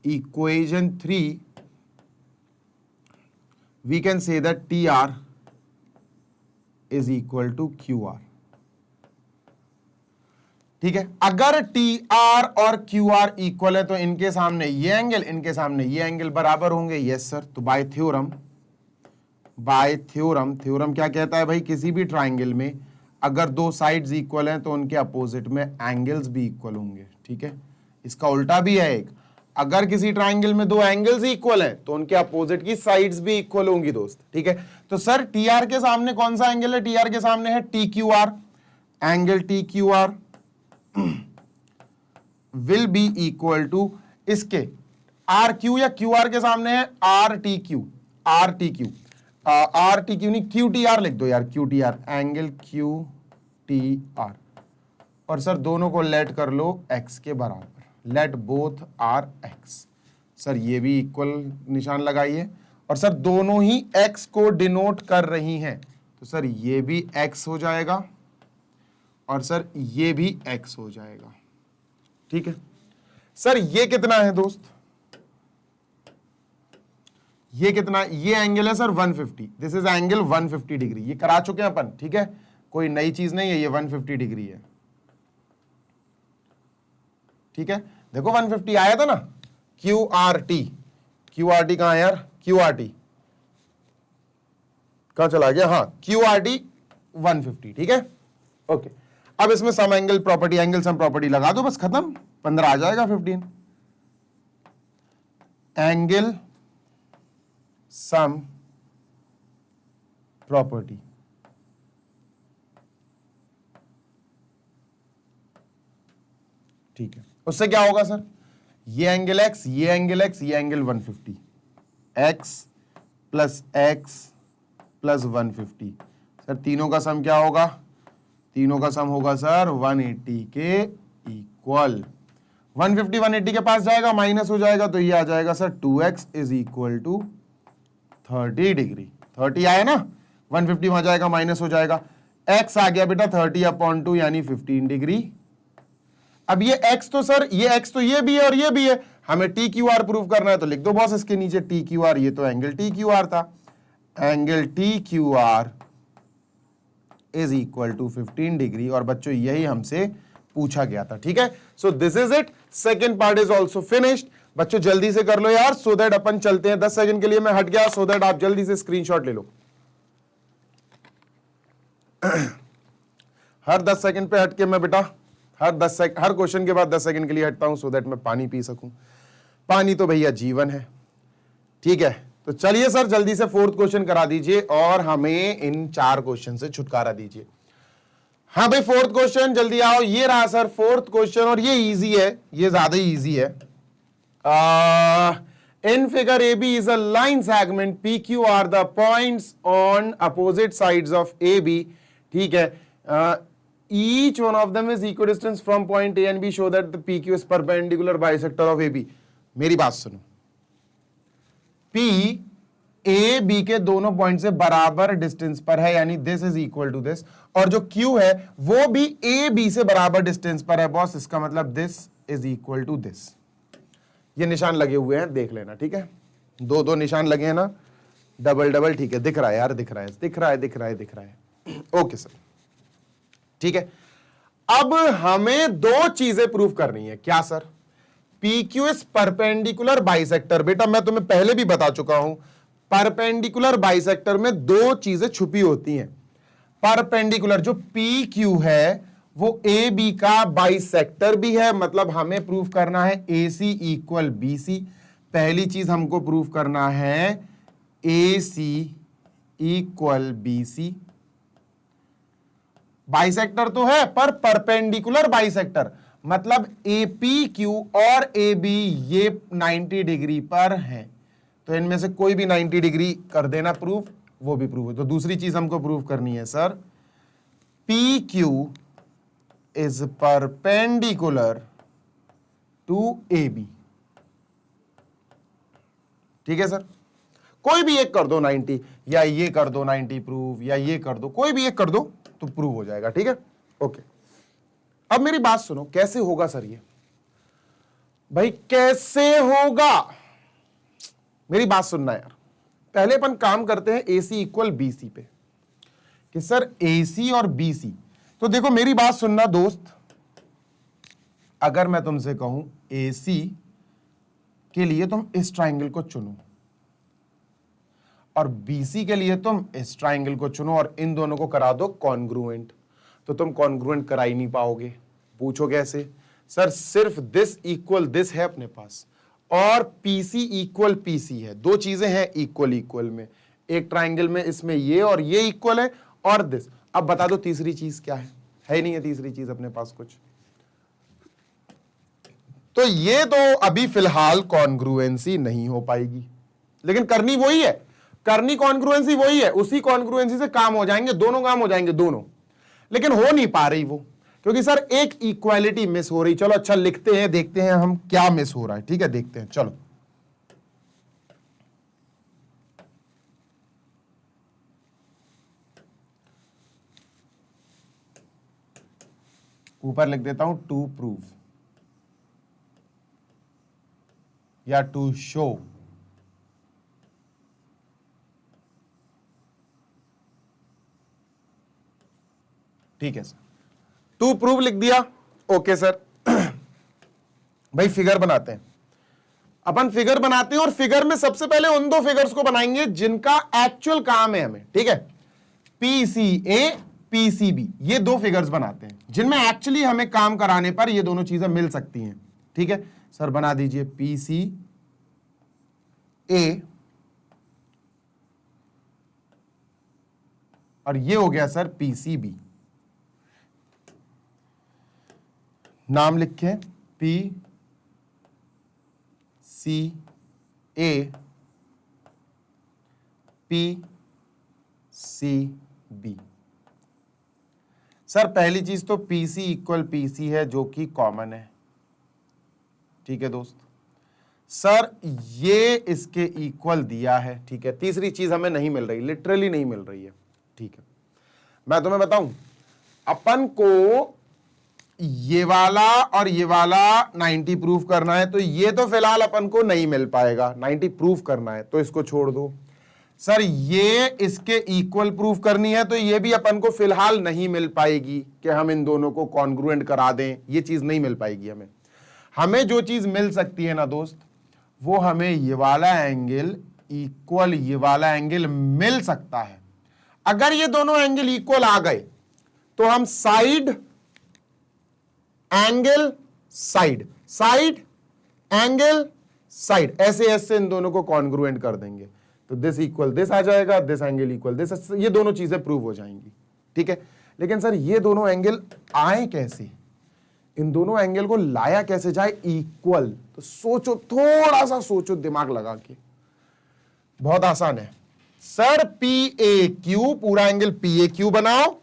equation 3 we can say that TR is equal to QR। ठीक है, अगर TR और QR इक्वल है तो इनके सामने ये एंगल, इनके सामने ये एंगल बराबर होंगे, यस सर। तो बाय थ्योरम क्या कहता है भाई, किसी भी ट्राइंगल में अगर दो साइड्स इक्वल हैं तो उनके अपोजिट में एंगल्स भी इक्वल होंगे। ठीक है, इसका उल्टा भी है एक, अगर किसी ट्राइंगल में दो एंगल्स इक्वल हैं तो उनके अपोजिट की साइड्स भी इक्वल होंगी दोस्त। ठीक है, तो सर TR के सामने कौन सा एंगल है, TR के सामने है TQR, angle TQR will be equal to इसके RQ, या QR के सामने है RTQ। आर टी क्यू नहीं, क्यू टी आर लिख दो यार, Q T R, angle Q T R. और सर दोनों को लेट कर लो एक्स के बराबर, let both are X. Sir ये भी इक्वल निशान लगाइए, और सर दोनों ही एक्स को डिनोट कर रही हैं, तो सर ये भी एक्स हो जाएगा और सर ये भी एक्स हो जाएगा। ठीक है सर, ये कितना है दोस्त, ये कितना, ये एंगल है sir 150, this is angle 150 degree, ये करा चुके हैं अपन। ठीक है, कोई नई चीज नहीं है, ये 150 डिग्री है। ठीक है, देखो 150 आया था ना, Q R T, Q R T कहां है यार, क्यू आर टी कहां चला गया, हाँ क्यू आर टी 150। ठीक है, ओके। अब इसमें sum angle property, angle sum property लगा दो, बस खत्म, 15 आ जाएगा 15। एंगल सम प्रॉपर्टी, ठीक है, उससे क्या होगा सर, ये एंगल एक्स, ये एंगल एक्स, ये angle 150, x plus x plus 150, sir तीनों का सम क्या होगा, तीनों का सम होगा सर 180 के इक्वल। 150 180 के पास जाएगा, माइनस हो जाएगा, तो ये आ जाएगा sir 2x is equal to 30 degree. 30 आया ना, 150 वहां जाएगा, माइनस हो जाएगा, x आ गया बेटा 30/2 यानी 15 डिग्री। अब ये x तो सर, ये x तो ये भी है और ये भी है, हमें टी क्यू आर प्रूव करना है, तो लिख दो बॉस इसके नीचे टी क्यू आर, ये तो एंगल टी क्यू आर था, angle T Q R is equal to 15 degree, और बच्चों यही हमसे पूछा गया था। ठीक है, so this is it, second part is also finished. बच्चों जल्दी से कर लो यार, सो दैट अपन चलते हैं। 10 सेकंड के लिए मैं हट गया, सो दैट आप जल्दी से स्क्रीनशॉट ले लो। हर 10 सेकंड पे हटके मैं बेटा हर क्वेश्चन के बाद 10 सेकंड के लिए हटता हूं, सो दैट मैं पानी पी सकूं। पानी तो भैया जीवन है। ठीक है, तो चलिए सर जल्दी से फोर्थ क्वेश्चन करा दीजिए और हमें इन 4 क्वेश्चन से छुटकारा दीजिए। हाँ भाई फोर्थ क्वेश्चन जल्दी आओ, ये रहा सर फोर्थ क्वेश्चन, और ये इजी है, ये ज्यादा ही इजी है। In figure AB is a line segment PQ are the points on opposite sides of AB. ठीक है, each one of them is equidistant from point A and B, show that the PQ is perpendicular bisector of AB. मेरी बात सुनो, P A B के दोनों point से बराबर distance पर है, यानी this is equal to this, और जो Q है वो भी A B से बराबर डिस्टेंस पर है बॉस, इसका मतलब this is equal to this. ये निशान लगे हुए हैं, देख लेना। ठीक है, दो निशान लगे हैं ना, डबल डबल, ठीक है, दिख रहा है यार, दिख रहा है। ओके सर, ठीक है। अब हमें 2 चीजें प्रूव करनी है। क्या sir, PQ is perpendicular bisector. बेटा मैं तुम्हें पहले भी बता चुका हूं, परपेंडिकुलर बाइसेक्टर में 2 चीजें छुपी होती हैं। परपेंडिकुलर जो PQ है वो AB का बाइसेक्टर भी है, मतलब हमें प्रूफ करना है AC इक्वल BC। पहली चीज हमको प्रूफ करना है AC इक्वल BC। बाइसेक्टर तो है पर परपेंडिकुलर बाइसेक्टर, मतलब APQ और AB ये 90 डिग्री पर हैं, तो इनमें से कोई भी 90 डिग्री कर देना प्रूफ, वो भी प्रूफ है। तो दूसरी चीज हमको प्रूफ करनी है sir, PQ is perpendicular to AB। ठीक है सर, कोई भी एक कर दो 90, या ये कर दो 90 प्रूफ, या ये कर दो, कोई भी एक कर दो तो प्रूव हो जाएगा। ठीक है, ओके। अब मेरी बात सुनो, कैसे होगा सर ये, भाई कैसे होगा, मेरी बात सुनना यार। पहले अपन काम करते हैं AC इक्वल BC पे, कि सर AC और BC, तो देखो मेरी बात सुनना दोस्त, अगर मैं तुमसे कहूं AC के लिए तुम इस ट्राइंगल को चुनो और BC के लिए तुम इस ट्राइंगल को चुनो और इन दोनों को करा दो कॉन्ग्रुएंट, तो तुम कॉन्ग्रुएंट करा ही नहीं पाओगे। पूछो कैसे सर, सिर्फ दिस इक्वल दिस है अपने पास और PC इक्वल PC है, 2 चीजें हैं इक्वल इक्वल में, एक ट्राइंगल में इसमें ये और ये इक्वल है और दिस। अब बता दो तीसरी चीज क्या है नहीं है तीसरी चीज अपने पास कुछ, तो ये तो अभी फिलहाल कॉन्ग्रुएंसी नहीं हो पाएगी, लेकिन करनी वही है, करनी कॉन्ग्रुएंसी वही है, उसी कॉन्ग्रुएंसी से काम हो जाएंगे, दोनों काम हो जाएंगे दोनों, लेकिन हो नहीं पा रही वो, क्योंकि सर एक इक्वालिटी मिस हो रही। चलो अच्छा लिखते हैं, देखते हैं हम क्या मिस हो रहा है। ठीक है, देखते हैं। चलो ऊपर लिख देता हूं टू प्रूव या टू शो। ठीक है सर, टू प्रूव लिख दिया। ओके सर भाई फिगर बनाते हैं, अपन फिगर बनाते हैं, और फिगर में सबसे पहले उन दो फिगर्स को बनाएंगे जिनका एक्चुअल काम है हमें। ठीक है, पीसीए पीसीबी, ये दो फिगर्स बनाते हैं जिनमें एक्चुअली हमें काम कराने पर ये दोनों चीजें मिल सकती हैं। ठीक है सर, बना दीजिए पीसीए और ये हो गया सर पीसीबी। नाम लिखें P C A P C B. Sir पहली चीज तो पीसी इक्वल पीसी है जो कि कॉमन है। ठीक है दोस्त, सर ये इसके इक्वल दिया है। ठीक है, तीसरी चीज हमें नहीं मिल रही, लिटरली नहीं मिल रही है। ठीक है, मैं तुम्हें बताऊं, अपन को ये वाला और ये वाला 90 प्रूफ करना है, तो ये तो फिलहाल अपन को नहीं मिल पाएगा। 90 प्रूफ करना है तो इसको छोड़ दो। सर ये इसके इक्वल प्रूफ करनी है, तो ये भी अपन को फिलहाल नहीं मिल पाएगी कि हम इन दोनों को कॉन्ग्रुएंट करा दें, ये चीज नहीं मिल पाएगी हमें। हमें जो चीज मिल सकती है ना दोस्त, वो हमें ये वाला एंगल इक्वल ये वाला एंगल मिल सकता है। अगर ये दोनों एंगल इक्वल आ गए तो हम side angle side side angle side ऐसे ऐसे इन दोनों को कॉन्ग्रुएंट कर देंगे, तो दिस इक्वल दिस आ जाएगा, दिस एंगल इक्वल दिस, ये दोनों चीजें प्रूव हो जाएंगी। ठीक है, लेकिन सर ये दोनों एंगल आए कैसे, इन दोनों एंगल को लाया कैसे जाए इक्वल? तो सोचो, थोड़ा सा सोचो दिमाग लगा के, बहुत आसान है सर। पी ए क्यू पूरा एंगल पी ए क्यू बनाओ,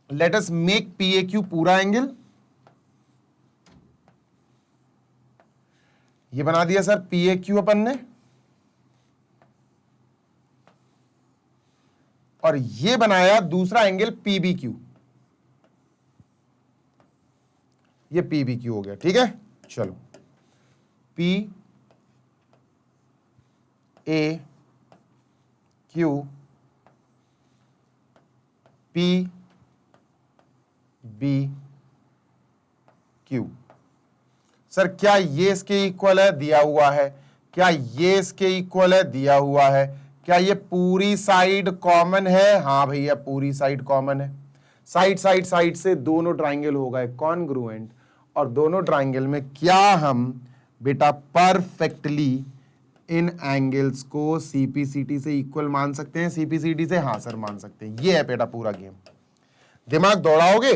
let us make P A Q पूरा एंगल। ये बना दिया सर पी ए क्यू अपन ने, और ये बनाया दूसरा एंगल पी बी क्यू, ये पी बी क्यू हो गया। ठीक है, चलो P A Q P B Q. Sir क्या ये इसके इक्वल है? दिया हुआ है। क्या ये इसके इक्वल है? दिया हुआ है। क्या ये पूरी साइड कॉमन है? हाँ भैया पूरी साइड कॉमन है। साइड साइड साइड से दोनों ट्राइंगल हो गए कॉन्ग्रुएंट, और दोनों ट्राइंगल में क्या हम बेटा परफेक्टली इन एंगल्स को सीपीसीटी से इक्वल मान सकते हैं? सीपीसीटी से हाँ सर मान सकते हैं। ये है बेटा पूरा गेम। दिमाग दौड़ाओगे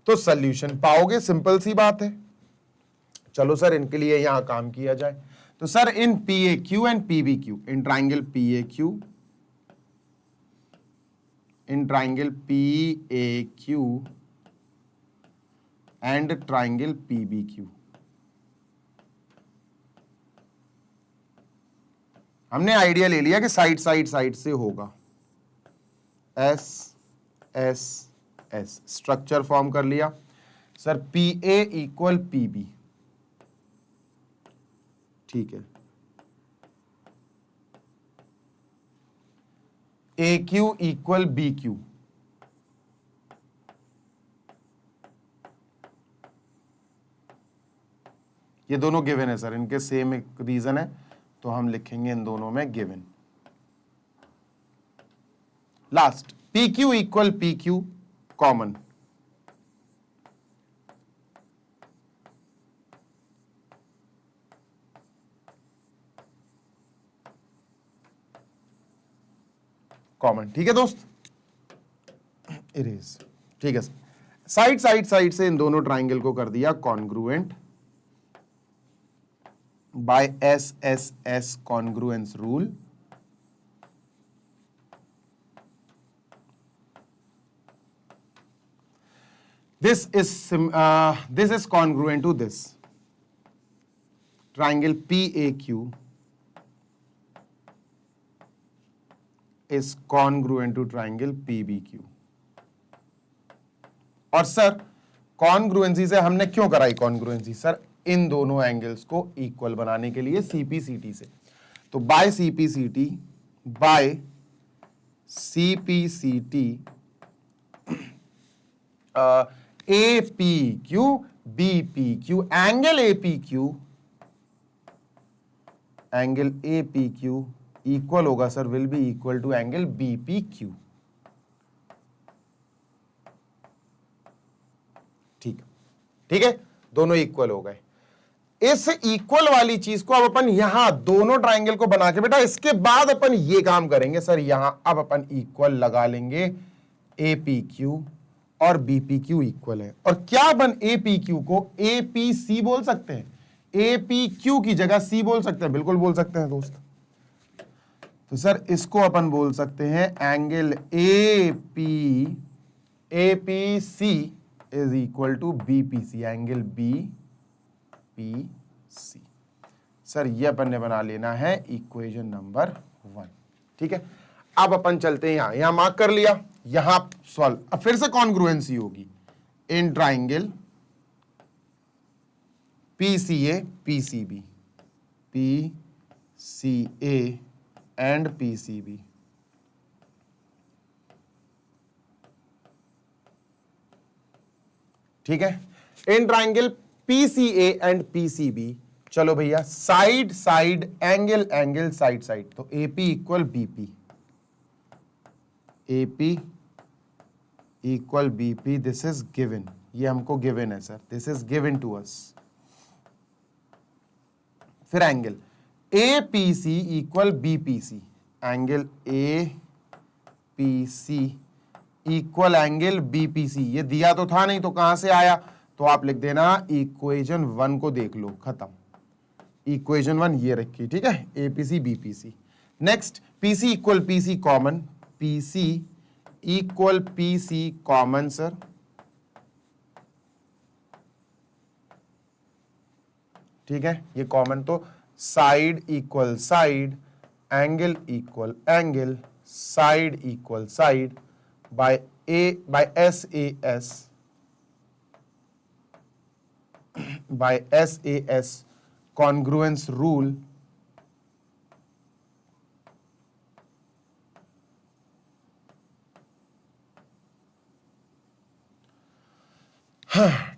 तो सॉल्यूशन पाओगे, सिंपल सी बात है। चलो सर इनके लिए यहां काम किया जाए। तो sir in P A Q and P B Q, in triangle P A Q, in triangle P A Q and triangle P B Q, हमने आइडिया ले लिया कि साइड साइड साइड से होगा। S S S structure form कर लिया sir, P A equal P B. ठीक है, A Q equal B Q, ये दोनों गिवन है सर, इनके सेम एक रीजन है, तो हम लिखेंगे इन दोनों में given. Last P Q equal P Q common, common. ठीक है दोस्त, इरेज। ठीक है सर, साइड साइड साइड से इन दोनों ट्राइंगल को कर दिया congruent by S S S congruence rule. this is congruent to this. Triangle PAQ is congruent to triangle PBQ. और सर कॉन्ग्रुएंसी से हमने क्यों कराई कॉन्ग्रुएंसी? सर इन दोनों एंगल्स को इक्वल बनाने के लिए CPCT से। तो by CPCT APQ BPQ angle APQ equal होगा sir, will be equal to angle BPQ। ठीक है, दोनों इक्वल हो गए। इस इक्वल वाली चीज को अब अपन यहां दोनों ट्राइंगल को बना के बेटा इसके बाद अपन ये काम करेंगे सर, यहां अब अपन इक्वल लगा लेंगे APQ और BPQ इक्वल है। और क्या अपन APQ को APC बोल सकते हैं? APQ की जगह C बोल सकते हैं? बिल्कुल बोल सकते हैं दोस्त। तो सर इसको अपन बोल सकते हैं angle APC is equal to BPC, angle BPC। Sir ये अपन ने बना लेना है इक्वेशन नंबर 1। ठीक है, अब अपन चलते हैं यहां मार्क कर लिया, यहां सॉल्व। अब फिर से कॉन्ग्रुएंसी होगी in triangle PCA and PCB। ठीक है, in triangle PCA and PCB। चलो भैया side side angle side side, तो AP equal BP, this is given, ये हमको गिवन है sir, this is given to us. फिर angle APC equal BPC, angle APC equal angle BPC। ये दिया तो था नहीं तो कहां से आया? तो आप लिख देना इक्वेशन 1 को देख लो, खत्म। इक्वेशन 1 ये रखी, ठीक है, APC BPC। Next PC equal PC common, PC equal PC common sir. ठीक है, ये कॉमन, तो side equal side, angle equal angle, side equal side, by SAS congruence rule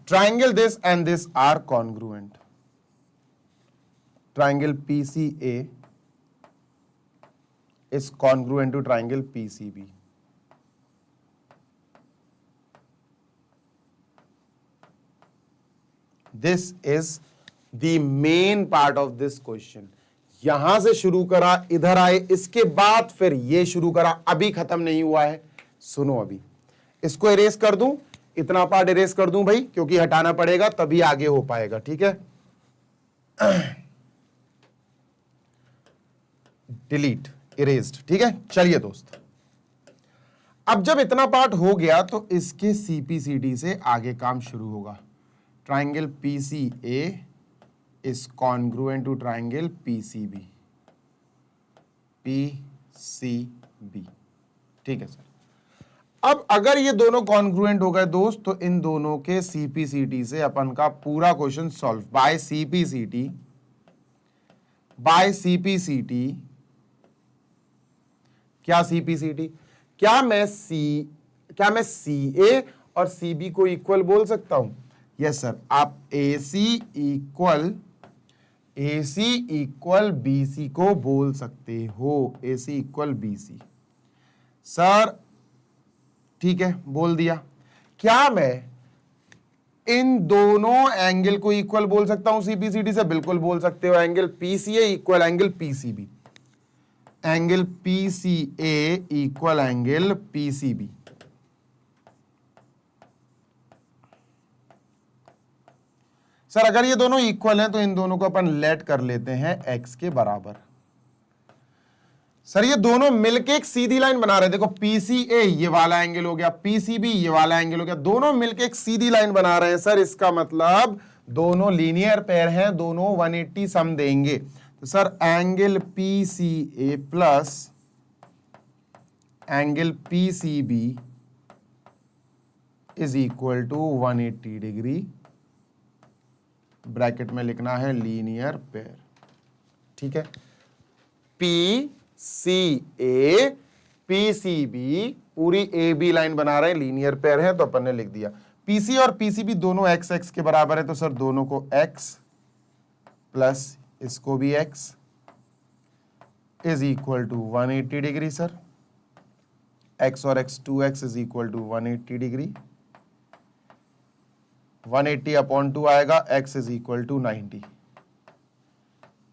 triangle this and this are congruent. Triangle PCA is congruent to triangle PCB. This is the main part of this question. यहां से शुरू करा, इधर आए, इसके बाद फिर ये शुरू करा, अभी खत्म नहीं हुआ है। सुनो, अभी इसको इरेज कर दूं, इतना पार्ट इरेज कर दूं भाई, क्योंकि हटाना पड़ेगा तभी आगे हो पाएगा। ठीक है, डिलीट, इरेज्ड। ठीक है, चलिए दोस्त, अब जब इतना पार्ट हो गया तो इसके CPCD से आगे काम शुरू होगा। Triangle PCA is congruent to triangle PCB। ठीक है सर। अब अगर ये दोनों कॉन्ग्रुएंट हो गए दोस्त, तो इन दोनों के CPCT से अपन का पूरा क्वेश्चन सॉल्व। बाय CPCT क्या CPCT, क्या मैं CA और CB को इक्वल बोल सकता हूं? यस सर, आप AC इक्वल BC को बोल सकते हो, AC इक्वल BC सर। ठीक है, बोल दिया। क्या मैं इन दोनों एंगल को इक्वल बोल सकता हूं CPCT से? बिल्कुल बोल सकते हो। Angle PCA equal angle PCB, angle PCA equal angle PCB। Sir अगर ये दोनों इक्वल हैं तो इन दोनों को अपन लेट कर लेते हैं x के बराबर। सर ये दोनों मिलके एक सीधी लाइन बना रहे हैं। देखो PCA ये वाला एंगल हो गया, PCB ये वाला एंगल हो गया, दोनों मिलके एक सीधी लाइन बना रहे हैं। सर इसका मतलब दोनों लीनियर पेयर हैं, दोनों 180 सम देंगे। तो sir angle PCA plus angle PCB is equal to 180 degree, bracket में लिखना है लीनियर पेयर। ठीक है, PCA PCB पूरी AB लाइन बना रहे हैं, लीनियर पेयर है, तो अपन ने लिख दिया। PC और PCB दोनों x x के बराबर है, तो सर दोनों को x प्लस इसको भी x is equal to 180 degree. Sir x और x 2x is equal to 180 degree, 180 upon 2 आएगा, x इज इक्वल टू 90।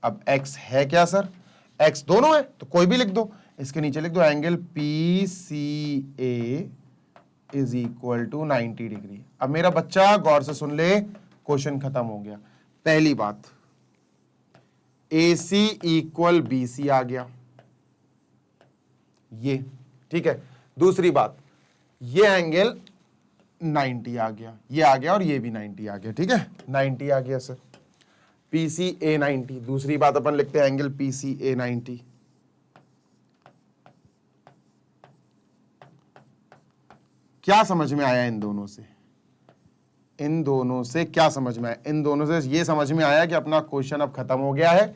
अब x है क्या सर, x दोनों है तो कोई भी लिख दो, इसके नीचे लिख दो angle PCA is equal to 90 degree. अब मेरा बच्चा गौर से सुन ले, क्वेश्चन खत्म हो गया। पहली बात AC इक्वल BC आ गया, ये ठीक है। दूसरी बात ये एंगल 90 आ गया, ये आ गया और ये भी 90 आ गया। ठीक है, 90 आ गया सर, PCA 90। दूसरी बात अपन लिखते हैं एंगल PCA 90। क्या समझ में आया इन दोनों से? इन दोनों से क्या समझ में आया? इन दोनों से ये समझ में आया कि अपना क्वेश्चन अब खत्म हो गया है।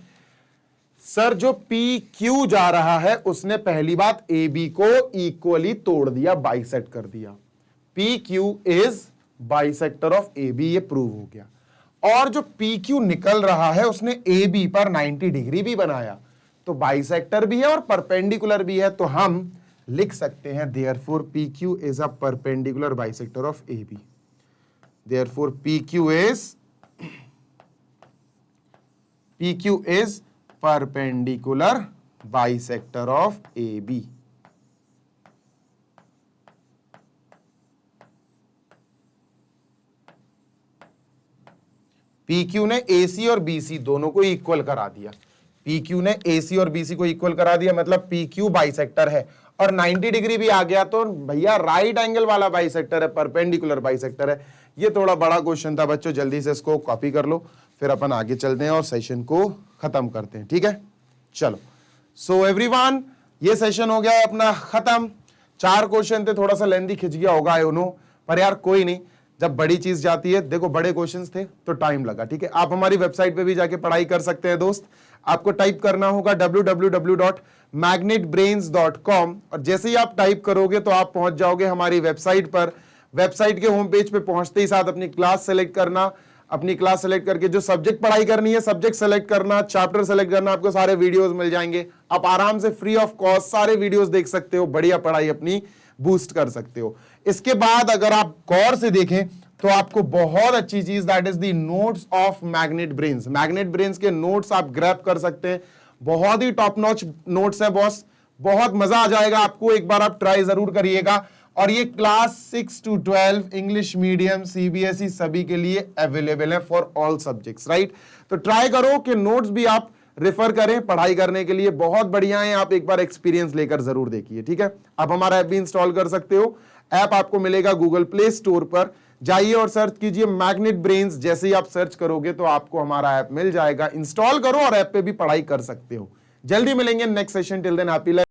सर जो PQ जा रहा है उसने पहली बात AB को इक्वली तोड़ दिया, बाइसेक्ट कर दिया। PQ is bisector of AB, ये प्रूव हो गया। और जो PQ निकल रहा है उसने AB पर 90 डिग्री भी बनाया, तो बाइसेक्टर भी है और परपेंडिकुलर भी है। तो हम लिख सकते हैं therefore PQ is a perpendicular bisector of AB। Therefore PQ is perpendicular bisector of AB। PQ ने AC और BC दोनों को इक्वल करा दिया। PQ ने AC और BC को इक्वल करा दिया, मतलब PQ बाइसेक्टर है और 90 डिग्री भी आ गया तो भैया राइट एंगल वाला बाइसेक्टर है, परपेंडिकुलर बाइसेक्टर है। ये थोड़ा बड़ा क्वेश्चन था बच्चों, जल्दी से इसको कॉपी कर लो, फिर अपन आगे चलते हैं और सेशन को खत्म करते हैं। ठीक है, चलो। सो एवरीवन, ये सेशन हो गया अपना खत्म। 4 क्वेश्चन थे, थोड़ा सा लेंदी खिंच गया होगा, आई नो, पर यार कोई नहीं, जब बड़ी चीज जाती है, देखो बड़े क्वेश्चंस थे तो टाइम लगा। ठीक है, आप हमारी वेबसाइट पे भी जाके पढ़ाई कर सकते हैं दोस्त। आपको टाइप करना होगा www.magnetbrains.com और जैसे ही आप टाइप करोगे तो आप पहुंच जाओगे हमारी वेबसाइट पर। वेबसाइट के होम पेज पे पहुंचते ही साथ अपनी क्लास सेलेक्ट करना, अपनी क्लास सेलेक्ट करके जो सब्जेक्ट पढ़ाई करनी है सब्जेक्ट सेलेक्ट करना, चैप्टर सेलेक्ट करना, आपको सारे वीडियोस मिल जाएंगे। आप आराम से फ्री ऑफ कॉस्ट सारे वीडियोस देख सकते हो, बढ़िया पढ़ाई अपनी बूस्ट कर सकते हो। इसके बाद अगर आप गौर से देखें तो आपको बहुत अच्छी चीज, that is the notes of magnet brains. Magnet brains के नोट्स आप ग्रैब कर सकते हैं, बहुत ही टॉप नॉच नोट्स है बॉस, बहुत मजा आ जाएगा आपको, एक बार आप ट्राई जरूर करिएगा। और ये class 6 to 12 English medium CBSE सभी के लिए अवेलेबल है फॉर ऑल सब्जेक्ट्स, राइट। तो ट्राई करो कि नोट्स भी आप रेफर करें पढ़ाई करने के लिए, बहुत बढ़िया है। आप एक बार एक्सपीरियंस लेकर जरूर देखिए। ठीक है, आप हमारा ऐप भी इंस्टॉल कर सकते हो। ऐप आपको मिलेगा गूगल प्ले स्टोर पर, जाइए और सर्च कीजिए मैग्नेट ब्रेन्स। जैसे ही आप सर्च करोगे तो आपको हमारा ऐप मिल जाएगा, इंस्टॉल करो और ऐप पे भी पढ़ाई कर सकते हो। जल्दी मिलेंगे next session, till than happy life.